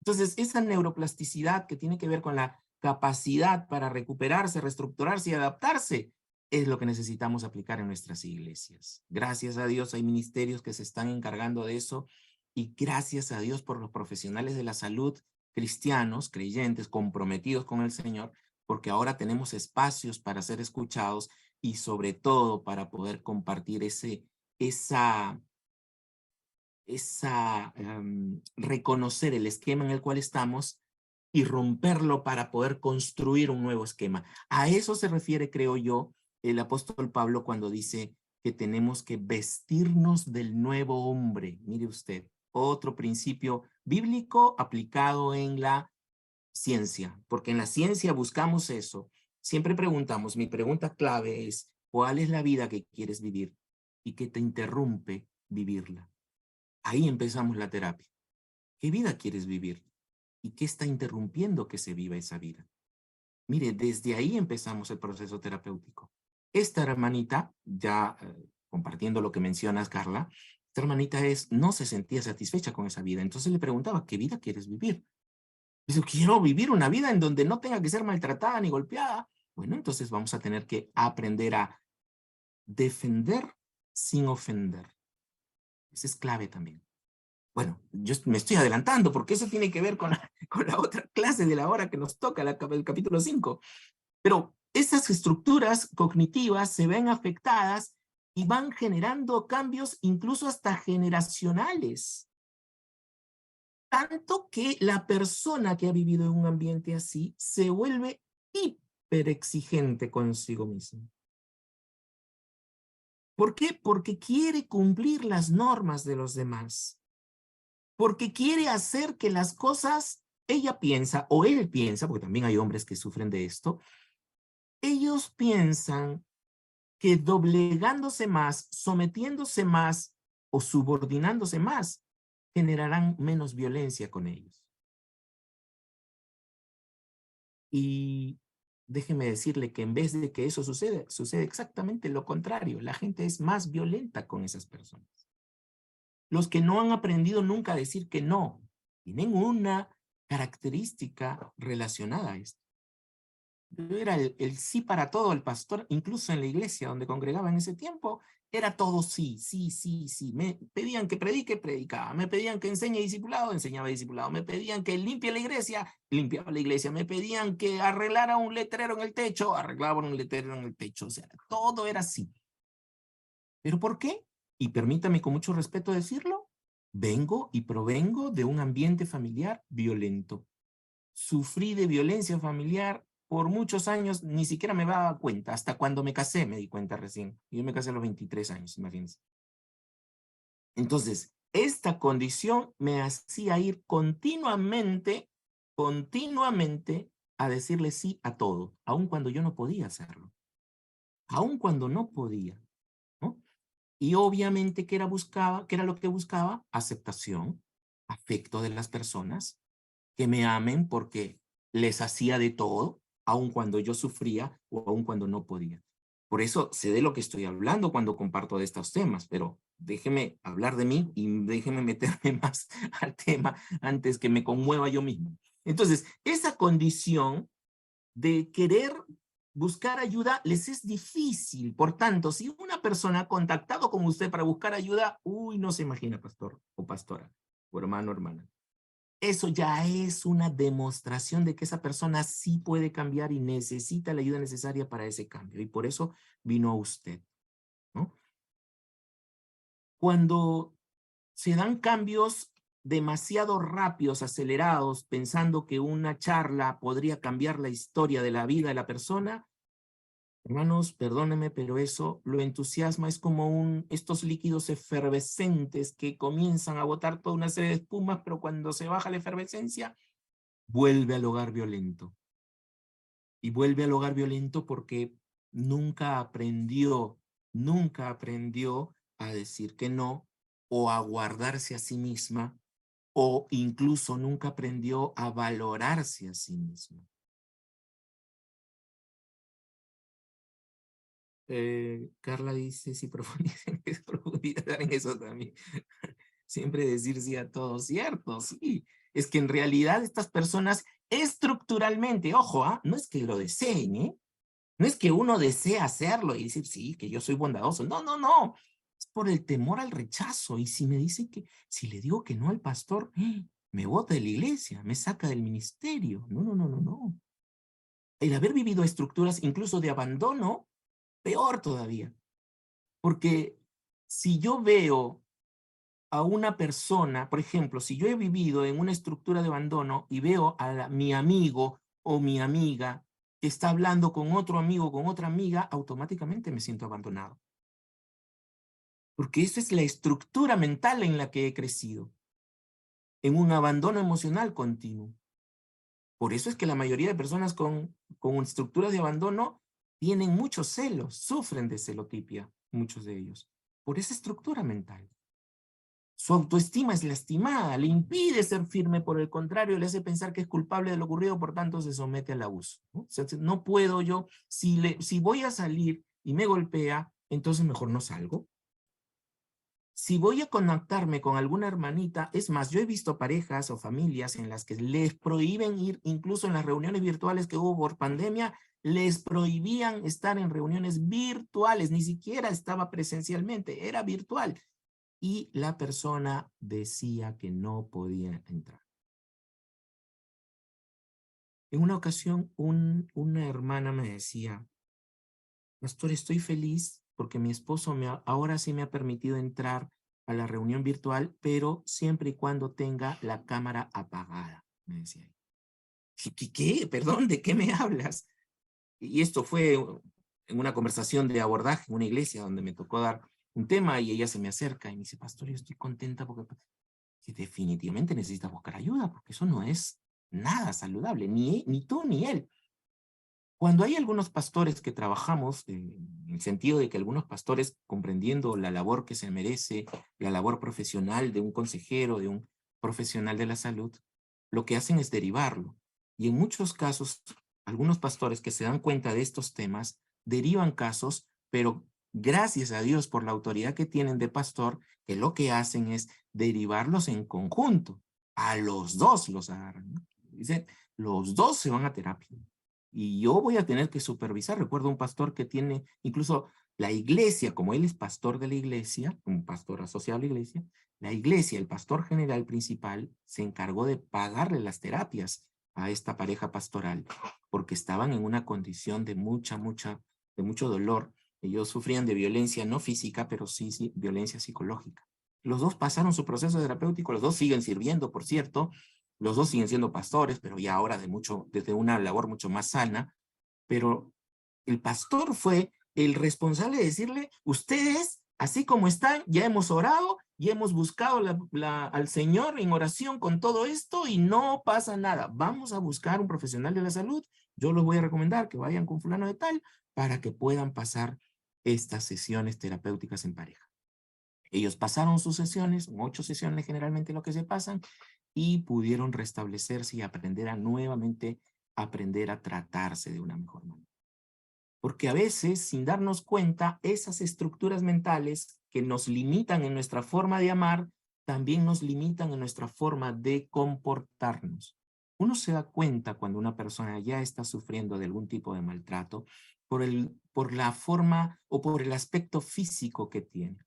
Entonces, esa neuroplasticidad que tiene que ver con la capacidad para recuperarse, reestructurarse y adaptarse, es lo que necesitamos aplicar en nuestras iglesias. Gracias a Dios hay ministerios que se están encargando de eso y gracias a Dios por los profesionales de la salud cristianos, creyentes, comprometidos con el Señor, porque ahora tenemos espacios para ser escuchados y sobre todo para poder compartir reconocer el esquema en el cual estamos y romperlo para poder construir un nuevo esquema. A eso se refiere, creo yo, el apóstol Pablo cuando dice que tenemos que vestirnos del nuevo hombre. Mire usted, otro principio bíblico aplicado en la ciencia, porque en la ciencia buscamos eso. Siempre preguntamos, mi pregunta clave es, ¿cuál es la vida que quieres vivir y que te interrumpe vivirla? Ahí empezamos la terapia. ¿Qué vida quieres vivir? ¿Y qué está interrumpiendo que se viva esa vida? Mire, desde ahí empezamos el proceso terapéutico. Esta hermanita, ya compartiendo lo que mencionas, Carla, esta hermanita no se sentía satisfecha con esa vida. Entonces le preguntaba, ¿qué vida quieres vivir? Dice, quiero vivir una vida en donde no tenga que ser maltratada ni golpeada. Bueno, entonces vamos a tener que aprender a defender sin ofender. Esa es clave también. Bueno, yo me estoy adelantando porque eso tiene que ver con la otra clase de la hora que nos toca, el capítulo 5. Pero esas estructuras cognitivas se ven afectadas y van generando cambios incluso hasta generacionales. Tanto que la persona que ha vivido en un ambiente así se vuelve hiperexigente consigo mismo. ¿Por qué? Porque quiere cumplir las normas de los demás. Porque quiere hacer que las cosas, ella piensa, o él piensa, porque también hay hombres que sufren de esto, ellos piensan que doblegándose más, sometiéndose más o subordinándose más, generarán menos violencia con ellos. Y déjeme decirle que en vez de que eso sucede exactamente lo contrario. La gente es más violenta con esas personas. Los que no han aprendido nunca a decir que no, tienen una característica relacionada a esto. Era el sí para todo, el pastor, incluso en la iglesia donde congregaba en ese tiempo, era todo sí, sí, sí, sí. Me pedían que predique, predicaba. Me pedían que enseñe discipulado, enseñaba discipulado. Me pedían que limpie la iglesia, limpiaba la iglesia. Me pedían que arreglara un letrero en el techo, arreglaba un letrero en el techo. O sea, todo era así. ¿Pero por qué? Y permítame con mucho respeto decirlo, vengo y provengo de un ambiente familiar violento. Sufrí de violencia familiar por muchos años, ni siquiera me daba cuenta. Hasta cuando me casé me di cuenta recién. Yo me casé a los 23 años, imagínense. Entonces, esta condición me hacía ir continuamente a decirle sí a todo, aun cuando yo no podía hacerlo. Aun cuando no podía, ¿no? Y obviamente, ¿qué era lo que buscaba? Aceptación, afecto de las personas, que me amen porque les hacía de todo, aun cuando yo sufría o aun cuando no podía. Por eso sé de lo que estoy hablando cuando comparto de estos temas, pero déjeme hablar de mí y déjeme meterme más al tema antes que me conmueva yo mismo. Entonces, esa condición de querer buscar ayuda les es difícil. Por tanto, si una persona ha contactado con usted para buscar ayuda, uy, no se imagina, pastor o pastora, o hermano o hermana. Eso ya es una demostración de que esa persona sí puede cambiar y necesita la ayuda necesaria para ese cambio. Y por eso vino a usted, ¿no? Cuando se dan cambios demasiado rápidos, acelerados, pensando que una charla podría cambiar la historia de la vida de la persona, Hermanos, perdónenme, pero eso lo entusiasma, es como estos líquidos efervescentes que comienzan a botar toda una serie de espumas, pero cuando se baja la efervescencia, vuelve al hogar violento. Y vuelve al hogar violento porque nunca aprendió a decir que no, o a guardarse a sí misma, o incluso nunca aprendió a valorarse a sí misma. Carla dice, si profundizar en eso también. Siempre decir sí a todo, cierto, sí. Es que en realidad estas personas estructuralmente, ojo, no es que lo deseen, no es que uno desea hacerlo y decir, sí, que yo soy bondadoso. No, no, no. Es por el temor al rechazo. Y si me dice si le digo que no al pastor, me bota de la iglesia, me saca del ministerio. No, no, no, no, no. El haber vivido estructuras incluso de abandono, peor todavía. Porque si yo veo a una persona, por ejemplo, si yo he vivido en una estructura de abandono y veo a mi amigo o mi amiga que está hablando con otro amigo, con otra amiga, automáticamente me siento abandonado. Porque esa es la estructura mental en la que he crecido, en un abandono emocional continuo. Por eso es que la mayoría de personas con estructuras de abandono tienen muchos celos, sufren de celotipia, muchos de ellos, por esa estructura mental. Su autoestima es lastimada, le impide ser firme, por el contrario, le hace pensar que es culpable de lo ocurrido, por tanto se somete al abuso. ¿No? O sea, no puedo yo, si voy a salir y me golpea, entonces mejor no salgo. Si voy a conectarme con alguna hermanita, es más, yo he visto parejas o familias en las que les prohíben ir, incluso en las reuniones virtuales que hubo por pandemia, les prohibían estar en reuniones virtuales, ni siquiera estaba presencialmente, era virtual. Y la persona decía que no podía entrar. En una ocasión, una hermana me decía, pastor, estoy feliz porque mi esposo ahora sí me ha permitido entrar a la reunión virtual, pero siempre y cuando tenga la cámara apagada, me decía. ¿Qué? Perdón, ¿de qué me hablas? Y esto fue en una conversación de abordaje en una iglesia donde me tocó dar un tema y ella se me acerca y me dice, pastor, yo estoy contenta porque definitivamente necesitas buscar ayuda porque eso no es nada saludable, ni tú ni él. Cuando hay algunos pastores que trabajamos, en el sentido de que algunos pastores, comprendiendo la labor que se merece, la labor profesional de un consejero, de un profesional de la salud, lo que hacen es derivarlo. Y en muchos casos, algunos pastores que se dan cuenta de estos temas, derivan casos, pero gracias a Dios por la autoridad que tienen de pastor, que lo que hacen es derivarlos en conjunto. A los dos los agarran, ¿no? Dicen, los dos se van a terapia. Y yo voy a tener que supervisar. Recuerdo un pastor que tiene, incluso la iglesia, como él es pastor de la iglesia, un pastor asociado a la iglesia, el pastor general principal, se encargó de pagarle las terapias a esta pareja pastoral, porque estaban en una condición de de mucho dolor. Ellos sufrían de violencia no física, pero sí violencia psicológica. Los dos pasaron su proceso terapéutico, los dos siguen sirviendo, por cierto, los dos siguen siendo pastores, pero ya ahora desde una labor mucho más sana, pero el pastor fue el responsable de decirle, ustedes, así como están, ya hemos orado, ya hemos buscado al Señor en oración con todo esto y no pasa nada. Vamos a buscar un profesional de la salud. Yo los voy a recomendar que vayan con fulano de tal para que puedan pasar estas sesiones terapéuticas en pareja. Ellos pasaron sus sesiones, 8 sesiones generalmente lo que se pasan, y pudieron restablecerse y aprender a nuevamente aprender a tratarse de una mejor manera. Porque a veces, sin darnos cuenta, esas estructuras mentales que nos limitan en nuestra forma de amar, también nos limitan en nuestra forma de comportarnos. Uno se da cuenta cuando una persona ya está sufriendo de algún tipo de maltrato por la forma o por el aspecto físico que tiene,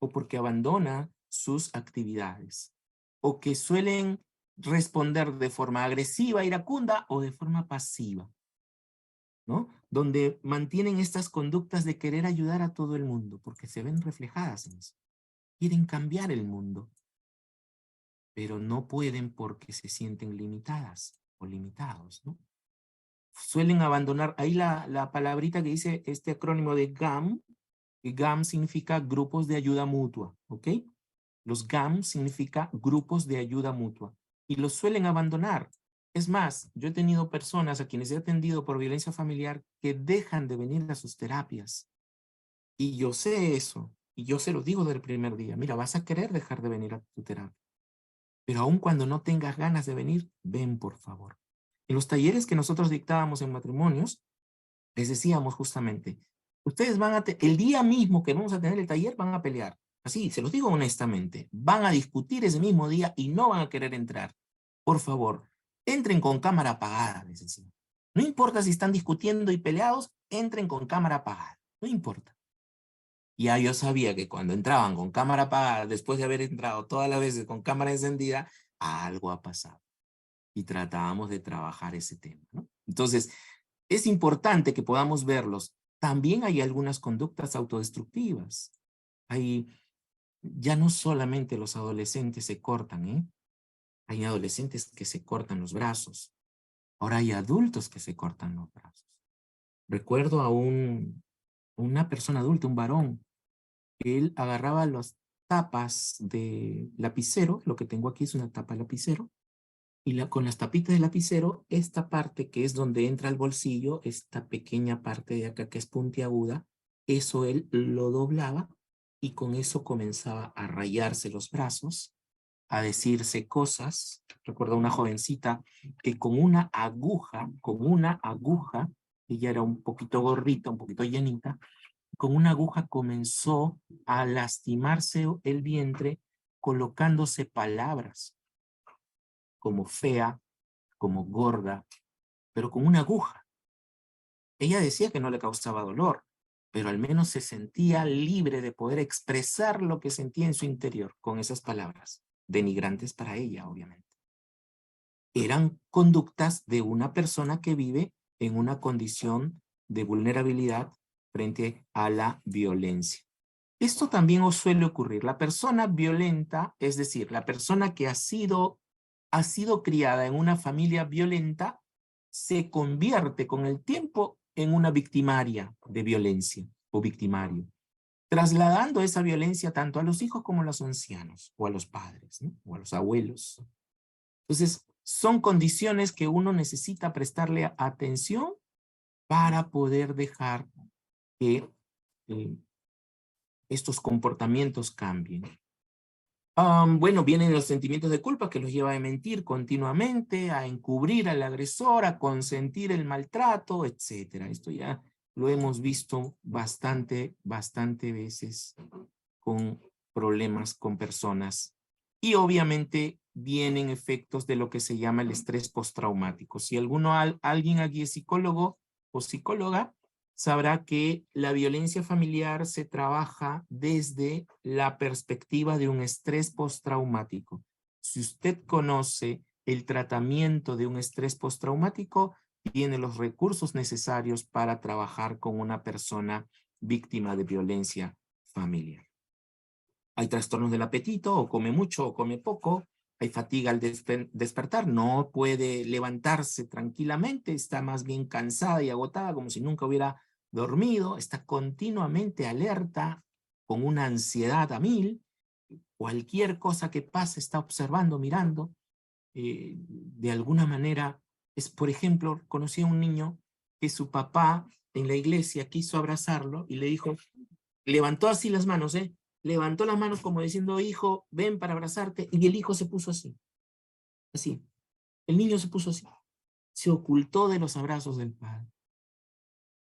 o porque abandona sus actividades, o que suelen responder de forma agresiva, iracunda, o de forma pasiva, ¿no? Donde mantienen estas conductas de querer ayudar a todo el mundo, porque se ven reflejadas en eso. Quieren cambiar el mundo, pero no pueden porque se sienten limitadas o limitados, ¿no? suelen abandonar, ahí la palabrita que dice este acrónimo de GAM, y GAM significa grupos de ayuda mutua, ¿ok? Los GAM significa grupos de ayuda mutua, y los suelen abandonar. Es más, yo he tenido personas a quienes he atendido por violencia familiar que dejan de venir a sus terapias, y yo sé eso, y yo se lo digo del primer día, mira, vas a querer dejar de venir a tu terapia, pero aun cuando no tengas ganas de venir, ven por favor. En los talleres que nosotros dictábamos en matrimonios, les decíamos justamente, ustedes van a, el día mismo que vamos a tener el taller, van a pelear. Así, se los digo honestamente, van a discutir ese mismo día y no van a querer entrar. Por favor, entren con cámara apagada, les decía. No importa si están discutiendo y peleados, entren con cámara apagada, no importa. Ya yo sabía que cuando entraban con cámara apagada, después de haber entrado todas las veces con cámara encendida, algo ha pasado. Y tratábamos de trabajar ese tema, ¿no? Entonces, es importante que podamos verlos. También hay algunas conductas autodestructivas. Ya no solamente los adolescentes se cortan, ¿eh? Hay adolescentes que se cortan los brazos. Ahora hay adultos que se cortan los brazos. Recuerdo a una persona adulta, un varón, él agarraba las tapas de lapicero, lo que tengo aquí es una tapa de lapicero, y con las tapitas de lapicero, esta parte que es donde entra el bolsillo, esta pequeña parte de acá que es puntiaguda, eso él lo doblaba y con eso comenzaba a rayarse los brazos, a decirse cosas. Recuerdo una jovencita que con una aguja, ella era un poquito gordita, un poquito llenita, con una aguja comenzó a lastimarse el vientre colocándose palabras como fea, como gorda, pero con una aguja. Ella decía que no le causaba dolor, pero al menos se sentía libre de poder expresar lo que sentía en su interior con esas palabras, denigrantes para ella, obviamente. Eran conductas de una persona que vive en una condición de vulnerabilidad frente a la violencia. Esto también os suele ocurrir. La persona violenta, es decir, la persona que ha sido criada en una familia violenta, se convierte con el tiempo en una victimaria de violencia o victimario, trasladando esa violencia tanto a los hijos como a los ancianos o a los padres, ¿no? O a los abuelos. Entonces, son condiciones que uno necesita prestarle atención para poder dejar que estos comportamientos cambien. Bueno, vienen los sentimientos de culpa que los lleva a mentir continuamente, a encubrir al agresor, a consentir el maltrato, etc. Esto ya lo hemos visto bastante veces con problemas con personas. Y obviamente vienen efectos de lo que se llama el estrés postraumático. Si alguien aquí es psicólogo o psicóloga, sabrá que la violencia familiar se trabaja desde la perspectiva de un estrés postraumático. Si usted conoce el tratamiento de un estrés postraumático, tiene los recursos necesarios para trabajar con una persona víctima de violencia familiar. Hay trastornos del apetito, o come mucho o come poco. Hay fatiga al despertar, no puede levantarse tranquilamente, está más bien cansada y agotada como si nunca hubiera dormido, está continuamente alerta, con una ansiedad a 1000, cualquier cosa que pase está observando, mirando. De alguna manera, por ejemplo, conocí a un niño que su papá en la iglesia quiso abrazarlo y le dijo, levantó así las manos, levantó las manos como diciendo, hijo, ven para abrazarte, y el hijo se puso así, el niño se puso así, se ocultó de los abrazos del padre.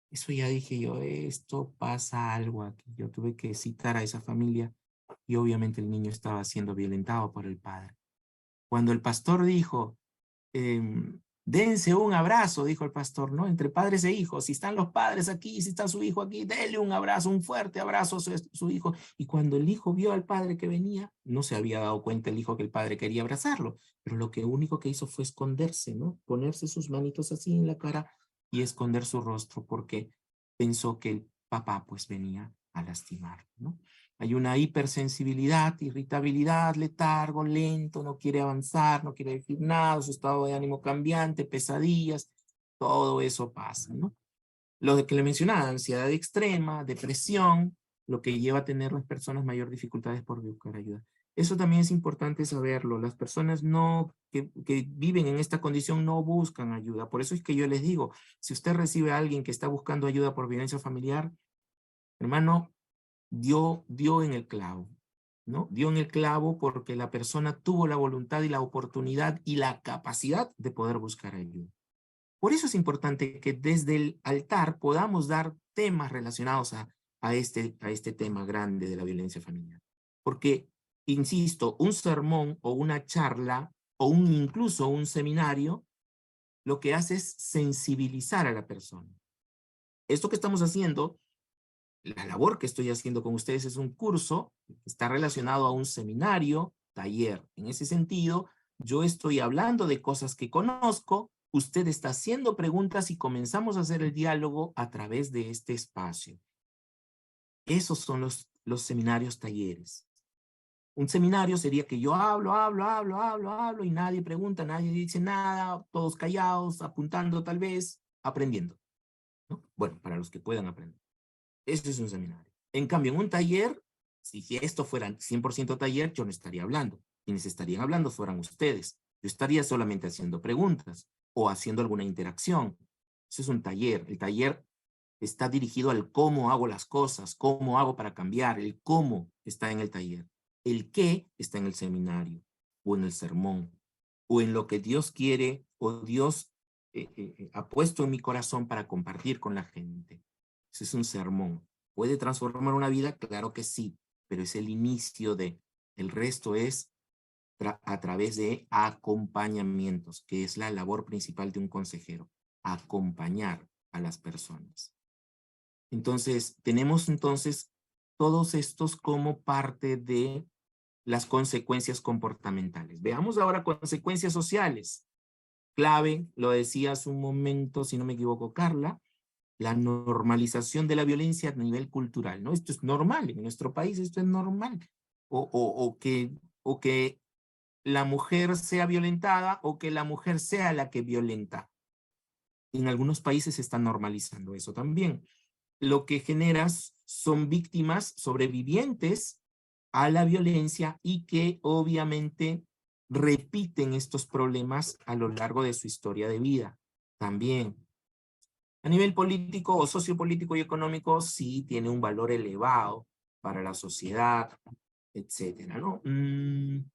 Eso ya dije yo, esto pasa algo aquí. Yo tuve que citar a esa familia y obviamente el niño estaba siendo violentado por el padre. Cuando el pastor dijo, dense un abrazo, dijo el pastor, ¿no? Entre padres e hijos, si están los padres aquí, si está su hijo aquí, denle un abrazo, un fuerte abrazo a su hijo. Y cuando el hijo vio al padre que venía, no se había dado cuenta el hijo que el padre quería abrazarlo, pero lo único que hizo fue esconderse, ¿no? Ponerse sus manitos así en la cara y esconder su rostro porque pensó que el papá pues venía a lastimar, ¿no? Hay una hipersensibilidad, irritabilidad, letargo, lento, no quiere avanzar, no quiere decir nada, su estado de ánimo cambiante, pesadillas, todo eso pasa, ¿no? Lo que le mencionaba, ansiedad extrema, depresión, lo que lleva a tener las personas mayor dificultades por buscar ayuda. Eso también es importante saberlo. Las personas que viven en esta condición no buscan ayuda. Por eso es que yo les digo, si usted recibe a alguien que está buscando ayuda por violencia familiar, hermano, dio en el clavo, ¿no? Dio en el clavo porque la persona tuvo la voluntad y la oportunidad y la capacidad de poder buscar ayuda. Por eso es importante que desde el altar podamos dar temas relacionados a este tema grande de la violencia familiar. Porque, insisto, un sermón o una charla o incluso un seminario, lo que hace es sensibilizar a la persona. Esto que estamos haciendo, la labor que estoy haciendo con ustedes es un curso que está relacionado a un seminario, taller. En ese sentido, yo estoy hablando de cosas que conozco, usted está haciendo preguntas y comenzamos a hacer el diálogo a través de este espacio. Esos son los seminarios talleres. Un seminario sería que yo hablo y nadie pregunta, nadie dice nada, todos callados, apuntando tal vez, aprendiendo, ¿no? Bueno, para los que puedan aprender. Eso es un seminario. En cambio, en un taller, si esto fuera 100% taller, yo no estaría hablando. Quienes estarían hablando fueran ustedes. Yo estaría solamente haciendo preguntas o haciendo alguna interacción. Eso es un taller. El taller está dirigido al cómo hago las cosas, cómo hago para cambiar. El cómo está en el taller. El qué está en el seminario o en el sermón o en lo que Dios quiere o Dios ha puesto en mi corazón para compartir con la gente. Ese es un sermón. ¿Puede transformar una vida? Claro que sí, pero es el inicio de. El resto es a través de acompañamientos, que es la labor principal de un consejero, acompañar a las personas. Entonces, tenemos todos estos como parte de las consecuencias comportamentales. Veamos ahora consecuencias sociales. Clave, lo decía hace un momento, si no me equivoco, Carla, la normalización de la violencia a nivel cultural, ¿no? Esto es normal, en nuestro país esto es normal. O que la mujer sea violentada o que la mujer sea la que violenta. En algunos países se está normalizando eso también. Lo que generas son víctimas sobrevivientes a la violencia y que obviamente repiten estos problemas a lo largo de su historia de vida. También, a nivel político o sociopolítico y económico, sí tiene un valor elevado para la sociedad, etcétera, ¿no? En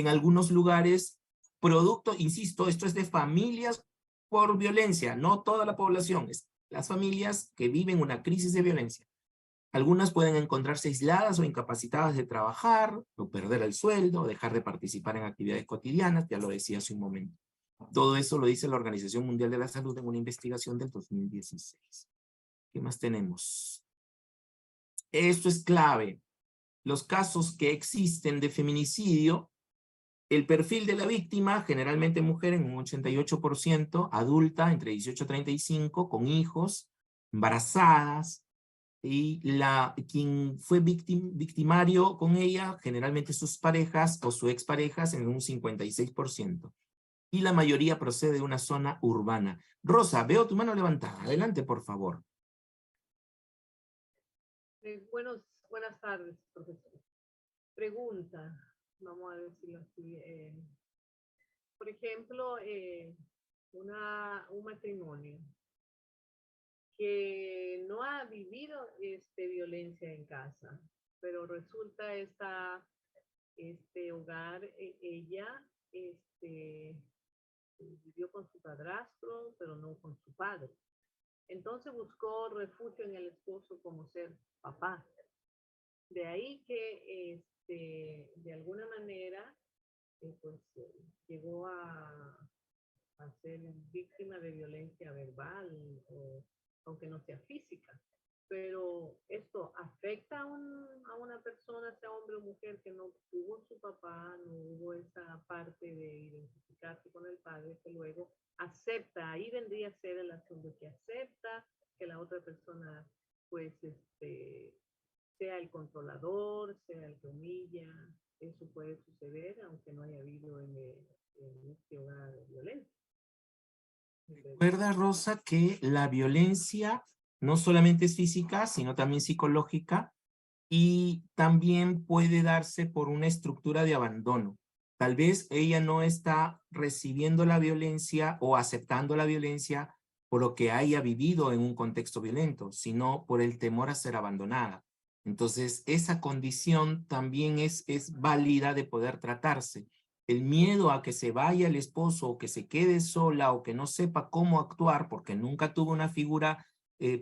algunos lugares, producto, insisto, esto es de familias por violencia, no toda la población, es las familias que viven una crisis de violencia. Algunas pueden encontrarse aisladas o incapacitadas de trabajar, o perder el sueldo, o dejar de participar en actividades cotidianas, ya lo decía hace un momento. Todo eso lo dice la Organización Mundial de la Salud en una investigación del 2016. ¿Qué más tenemos? Esto es clave. Los casos que existen de feminicidio, el perfil de la víctima, generalmente mujer en un 88%, adulta entre 18 y 35, con hijos, embarazadas, y quien fue victimario con ella, generalmente sus parejas o su exparejas en un 56%. Y la mayoría procede de una zona urbana. Rosa, veo tu mano levantada. Adelante, por favor. Buenas tardes, profesor. Pregunta, vamos a ver si lo estoy... por ejemplo, un matrimonio que no ha vivido violencia en casa, pero resulta este hogar, ella vivió con su padrastro, pero no con su padre. Entonces buscó refugio en el esposo como ser papá. De ahí que de alguna manera llegó a ser víctima de violencia verbal, aunque no sea física. Pero esto afecta a una persona, sea hombre o mujer, que no tuvo su papá, no hubo esa parte de identificarse con el padre, que luego acepta. Ahí vendría a ser el asunto, que acepta que la otra persona pues sea el controlador, sea el que humilla. Eso puede suceder aunque no haya habido en este hogar de violencia. Recuerda, Rosa, que la violencia no solamente es física, sino también psicológica y también puede darse por una estructura de abandono. Tal vez ella no está recibiendo la violencia o aceptando la violencia por lo que haya vivido en un contexto violento, sino por el temor a ser abandonada. Entonces, esa condición también es válida de poder tratarse. El miedo a que se vaya el esposo o que se quede sola o que no sepa cómo actuar porque nunca tuvo una figura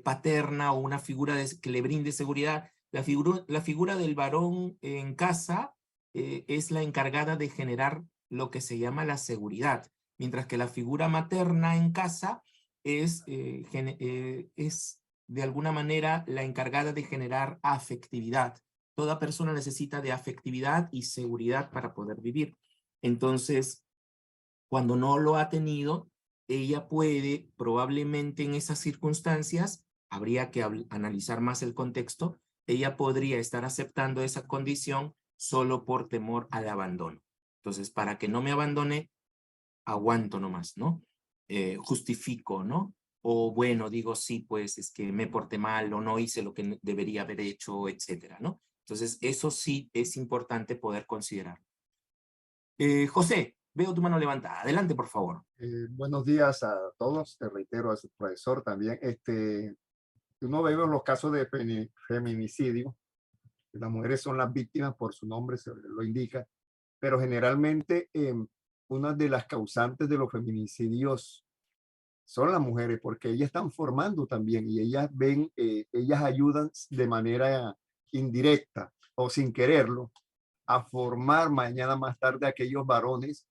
paterna o una figura que le brinde seguridad. La figura del varón en casa es la encargada de generar lo que se llama la seguridad, mientras que la figura materna en casa es de alguna manera la encargada de generar afectividad. Toda persona necesita de afectividad y seguridad para poder vivir. Entonces, cuando no lo ha tenido, ella puede, probablemente en esas circunstancias, habría que analizar más el contexto, ella podría estar aceptando esa condición solo por temor al abandono. Entonces, para que no me abandone, aguanto nomás, ¿no? Justifico, ¿no? O bueno, digo, sí, pues es que me porté mal o no hice lo que debería haber hecho, etcétera, ¿no? Entonces, eso sí es importante poder considerar. José, veo tu mano levantada. Adelante, por favor. Buenos días a todos, te reitero a su profesor también. Uno ve los casos de feminicidio, las mujeres son las víctimas, por su nombre se lo indica, pero generalmente una de las causantes de los feminicidios son las mujeres, porque ellas están formando también y ellas ven, ellas ayudan de manera indirecta o sin quererlo a formar mañana más tarde a aquellos varones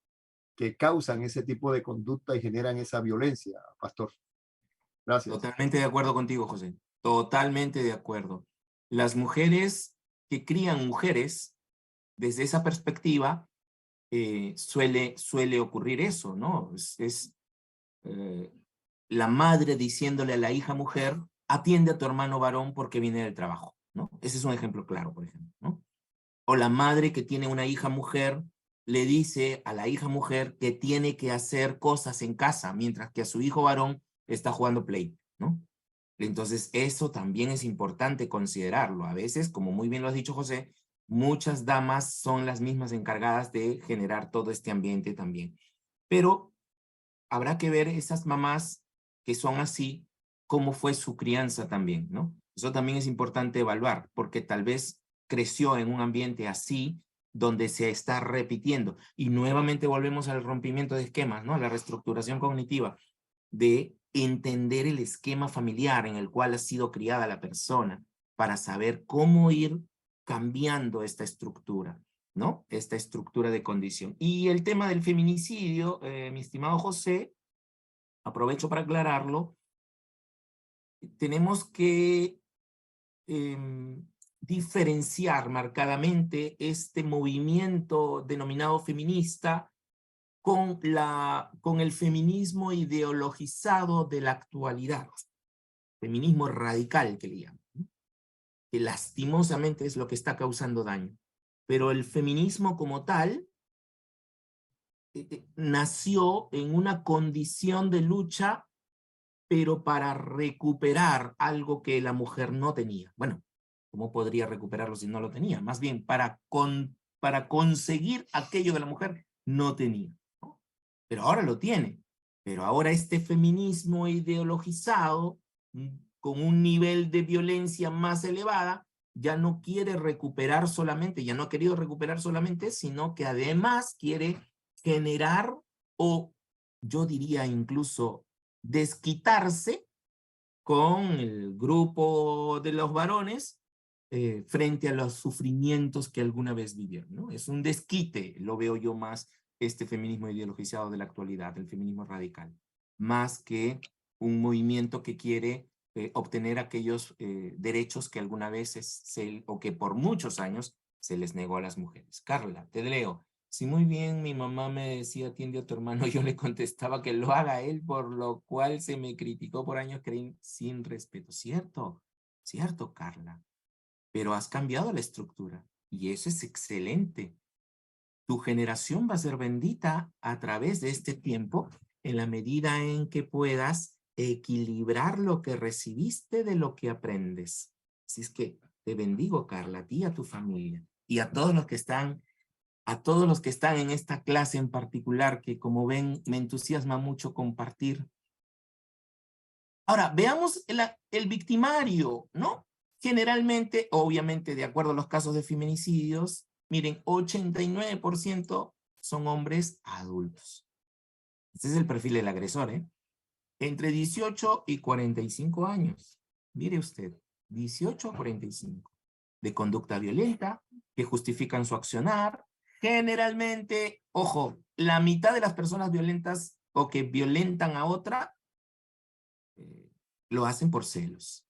que causan ese tipo de conducta y generan esa violencia, pastor. Gracias. Totalmente de acuerdo contigo, José. Totalmente de acuerdo. Las mujeres que crían mujeres, desde esa perspectiva, suele ocurrir eso, ¿no? La madre diciéndole a la hija mujer, atiende a tu hermano varón porque viene del trabajo, ¿no? Ese es un ejemplo claro, por ejemplo, ¿no? O la madre que tiene una hija mujer le dice a la hija mujer que tiene que hacer cosas en casa, mientras que a su hijo varón está jugando Play, ¿no? Entonces, eso también es importante considerarlo. A veces, como muy bien lo has dicho, José, muchas damas son las mismas encargadas de generar todo este ambiente también. Pero habrá que ver esas mamás que son así, cómo fue su crianza también, ¿no? Eso también es importante evaluar, porque tal vez creció en un ambiente así, donde se está repitiendo. Y nuevamente volvemos al rompimiento de esquemas, ¿no? A la reestructuración cognitiva, de entender el esquema familiar en el cual ha sido criada la persona, para saber cómo ir cambiando esta estructura, ¿no? Esta estructura de condición. Y el tema del feminicidio, mi estimado José, aprovecho para aclararlo, tenemos que diferenciar marcadamente este movimiento denominado feminista con el feminismo ideologizado de la actualidad, feminismo radical que le llaman, ¿no? Que lastimosamente es lo que está causando daño. Pero el feminismo como tal nació en una condición de lucha, pero para recuperar algo que la mujer no tenía. Bueno, ¿cómo podría recuperarlo si no lo tenía? Más bien, para conseguir aquello que la mujer no tenía, ¿no? Pero ahora lo tiene. Pero ahora este feminismo ideologizado, con un nivel de violencia más elevada, ya no quiere recuperar solamente, ya no ha querido recuperar solamente, sino que además quiere generar, o yo diría incluso desquitarse con el grupo de los varones frente a los sufrimientos que alguna vez vivieron, ¿no? Es un desquite, lo veo yo más, este feminismo ideologizado de la actualidad, el feminismo radical, más que un movimiento que quiere obtener aquellos derechos que alguna vez o que por muchos años se les negó a las mujeres. Carla, te leo. Si muy bien mi mamá me decía, atiende a tu hermano, yo le contestaba que lo haga él, por lo cual se me criticó por años sin respeto. Cierto, cierto, Carla. Pero has cambiado la estructura y eso es excelente. Tu generación va a ser bendita a través de este tiempo en la medida en que puedas equilibrar lo que recibiste de lo que aprendes. Así es que te bendigo, Carla, a ti y a tu familia, y a todos los que están en esta clase en particular, que como ven, me entusiasma mucho compartir. Ahora, veamos el victimario, ¿no? Generalmente, obviamente, de acuerdo a los casos de feminicidios, miren, 89% son hombres adultos. Este es el perfil del agresor, ¿eh? Entre 18 y 45 años. Mire usted, 18 a 45. De conducta violenta, que justifican su accionar. Generalmente, ojo, la mitad de las personas violentas o que violentan a otra, lo hacen por celos.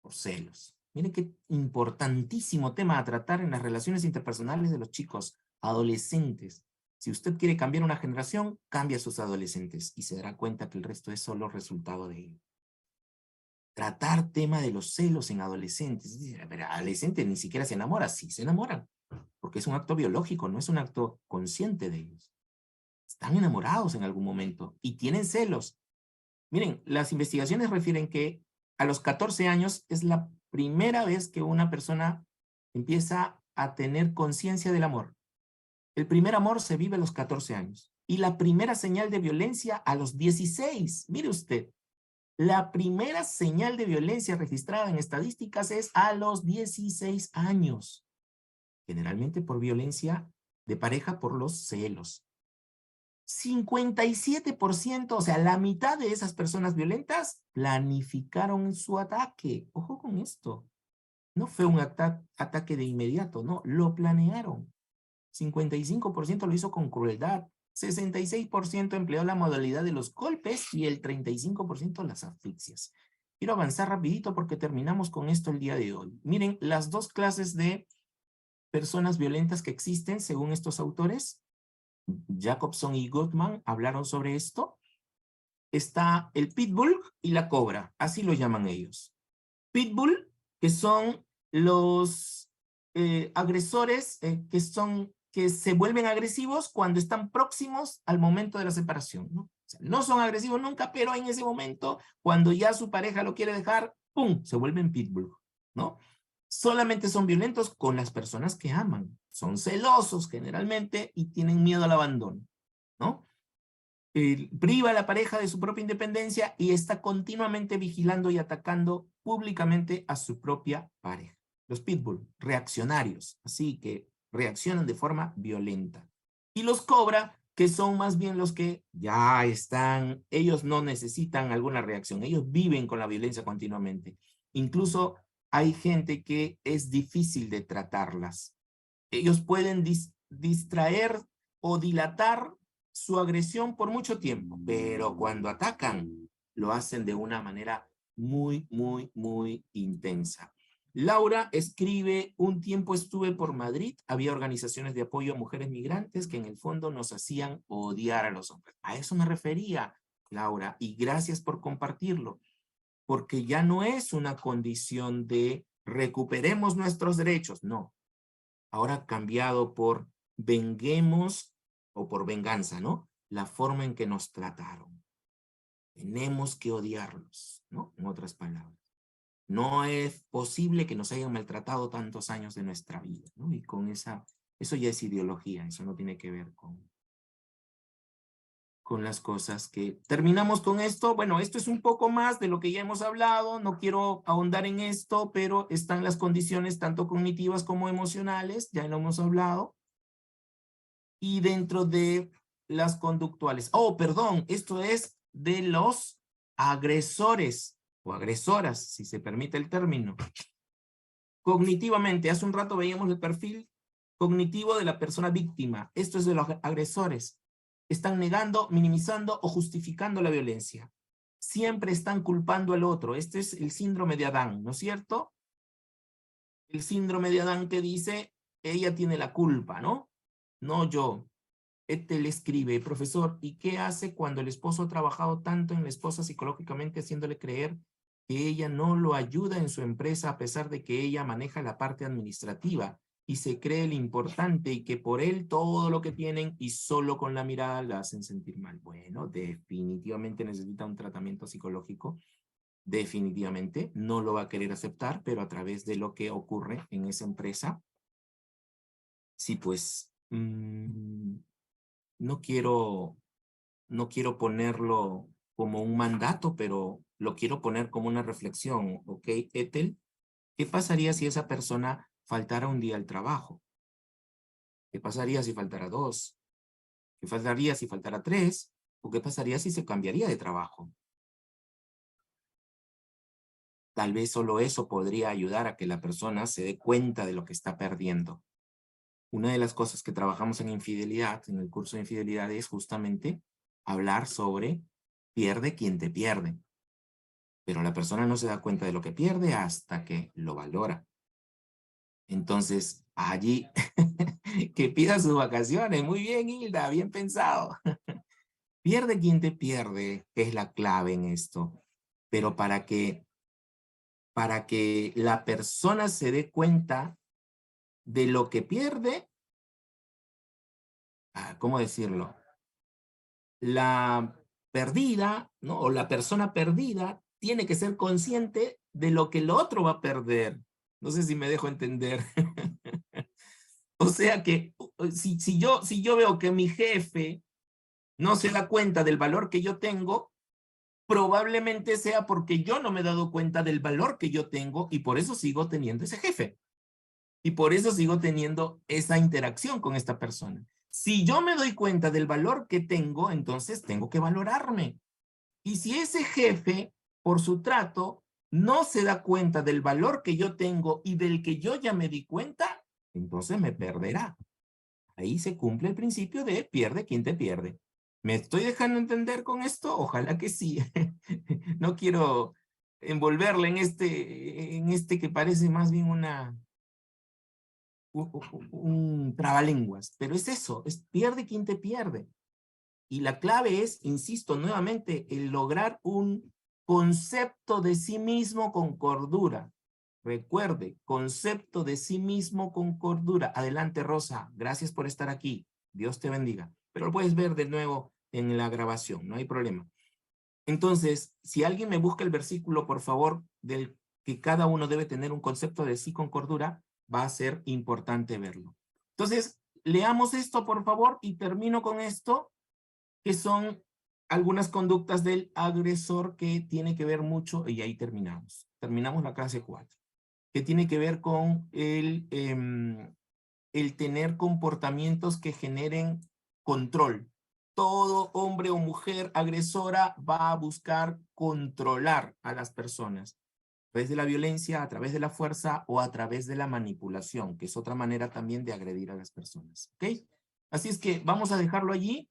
Por celos. Miren qué importantísimo tema a tratar en las relaciones interpersonales de los chicos, adolescentes. Si usted quiere cambiar una generación, cambia a sus adolescentes y se dará cuenta que el resto es solo resultado de ello. Tratar tema de los celos en adolescentes. Pero adolescentes ni siquiera se enamoran. Sí se enamoran, porque es un acto biológico, no es un acto consciente de ellos. Están enamorados en algún momento y tienen celos. Miren, las investigaciones refieren que a los 14 años es la primera vez que una persona empieza a tener conciencia del amor. El primer amor se vive a los 14 años. Y la primera señal de violencia a los 16. Mire usted, la primera señal de violencia registrada en estadísticas es a los 16 años. Generalmente por violencia de pareja por los celos. 57%, o sea, la mitad de esas personas violentas planificaron su ataque. Ojo con esto. No fue un ataque de inmediato, no, lo planearon. 55% lo hizo con crueldad, 66% empleó la modalidad de los golpes y el 35% las asfixias. Quiero avanzar rapidito porque terminamos con esto el día de hoy. Miren, las dos clases de personas violentas que existen según estos autores, Jacobson y Gottman hablaron sobre esto. Está el pitbull y la cobra, así lo llaman ellos. Pitbull, que son los agresores que se vuelven agresivos cuando están próximos al momento de la separación, ¿no? O sea, no son agresivos nunca, pero en ese momento, cuando ya su pareja lo quiere dejar, ¡pum!, se vuelven pitbull, ¿no? Solamente son violentos con las personas que aman. Son celosos generalmente y tienen miedo al abandono, ¿no? Priva a la pareja de su propia independencia y está continuamente vigilando y atacando públicamente a su propia pareja. Los pitbull, reaccionarios, así que reaccionan de forma violenta. Y los cobra, que son más bien los que ya están, ellos no necesitan alguna reacción, ellos viven con la violencia continuamente. Incluso hay gente que es difícil de tratarlas. Ellos pueden distraer o dilatar su agresión por mucho tiempo, pero cuando atacan, lo hacen de una manera muy, muy, muy intensa. Laura escribe, un tiempo estuve por Madrid, había organizaciones de apoyo a mujeres migrantes que en el fondo nos hacían odiar a los hombres. A eso me refería, Laura, y gracias por compartirlo, porque ya no es una condición de recuperemos nuestros derechos, no. Ahora ha cambiado por venguemos o por venganza, ¿no? La forma en que nos trataron. Tenemos que odiarlos, ¿no? En otras palabras. No es posible que nos hayan maltratado tantos años de nuestra vida, ¿no? Y con eso ya es ideología, eso no tiene que ver con las cosas que... Terminamos con esto. Bueno, esto es un poco más de lo que ya hemos hablado, no quiero ahondar en esto, pero están las condiciones tanto cognitivas como emocionales, ya lo hemos hablado. Y dentro de las conductuales. Oh, perdón, esto es de los agresores o agresoras, si se permite el término. Cognitivamente, hace un rato veíamos el perfil cognitivo de la persona víctima. Esto es de los agresores. Están negando, minimizando o justificando la violencia. Siempre están culpando al otro. Este es el síndrome de Adán, ¿no es cierto? El síndrome de Adán que dice, ella tiene la culpa, ¿no? No yo. Le escribe, profesor, ¿y qué hace cuando el esposo ha trabajado tanto en la esposa psicológicamente haciéndole creer que ella no lo ayuda en su empresa a pesar de que ella maneja la parte administrativa? y se cree el importante y que por él todo lo que tienen y solo con la mirada la hacen sentir mal. Bueno, definitivamente necesita un tratamiento psicológico. Definitivamente no lo va a querer aceptar, pero a través de lo que ocurre en esa empresa, sí, pues, no quiero ponerlo como un mandato, pero lo quiero poner como una reflexión, ¿ok, Ethel? ¿Qué pasaría si esa persona faltara un día al trabajo? ¿Qué pasaría si faltara 2? ¿Qué pasaría si faltara 3? ¿O qué pasaría si se cambiaría de trabajo? Tal vez solo eso podría ayudar a que la persona se dé cuenta de lo que está perdiendo. Una de las cosas que trabajamos en infidelidad, en el curso de infidelidad, es justamente hablar sobre pierde quien te pierde. Pero la persona no se da cuenta de lo que pierde hasta que lo valora. Entonces, allí, que pida sus vacaciones. Muy bien, Hilda, bien pensado. Pierde quien te pierde, que es la clave en esto. Pero para que la persona se dé cuenta de lo que pierde, ¿cómo decirlo? La perdida, ¿no? O la persona perdida tiene que ser consciente de lo que el otro va a perder. No sé si me dejo entender. O sea que si yo veo que mi jefe no se da cuenta del valor que yo tengo, probablemente sea porque yo no me he dado cuenta del valor que yo tengo y por eso sigo teniendo ese jefe. Y por eso sigo teniendo esa interacción con esta persona. Si yo me doy cuenta del valor que tengo, entonces tengo que valorarme. Y si ese jefe, por su trato, no se da cuenta del valor que yo tengo y del que yo ya me di cuenta, entonces me perderá. Ahí se cumple el principio de pierde quien te pierde. ¿Me estoy dejando entender con esto? Ojalá que sí. No quiero envolverle en este que parece más bien un trabalenguas, pero es eso, es pierde quien te pierde. Y la clave es, insisto nuevamente, el lograr un concepto de sí mismo con cordura. Recuerde, concepto de sí mismo con cordura. Adelante, Rosa, gracias por estar aquí. Dios te bendiga. Pero lo puedes ver de nuevo en la grabación, no hay problema. Entonces, si alguien me busca el versículo, por favor, del que cada uno debe tener un concepto de sí con cordura, va a ser importante verlo. Entonces, leamos esto, por favor, y termino con esto, que son algunas conductas del agresor que tiene que ver mucho, y ahí terminamos. Terminamos la clase 4, que tiene que ver con el tener comportamientos que generen control. Todo hombre o mujer agresora va a buscar controlar a las personas a través de la violencia, a través de la fuerza o a través de la manipulación, que es otra manera también de agredir a las personas. ¿Ok? Así es que vamos a dejarlo allí.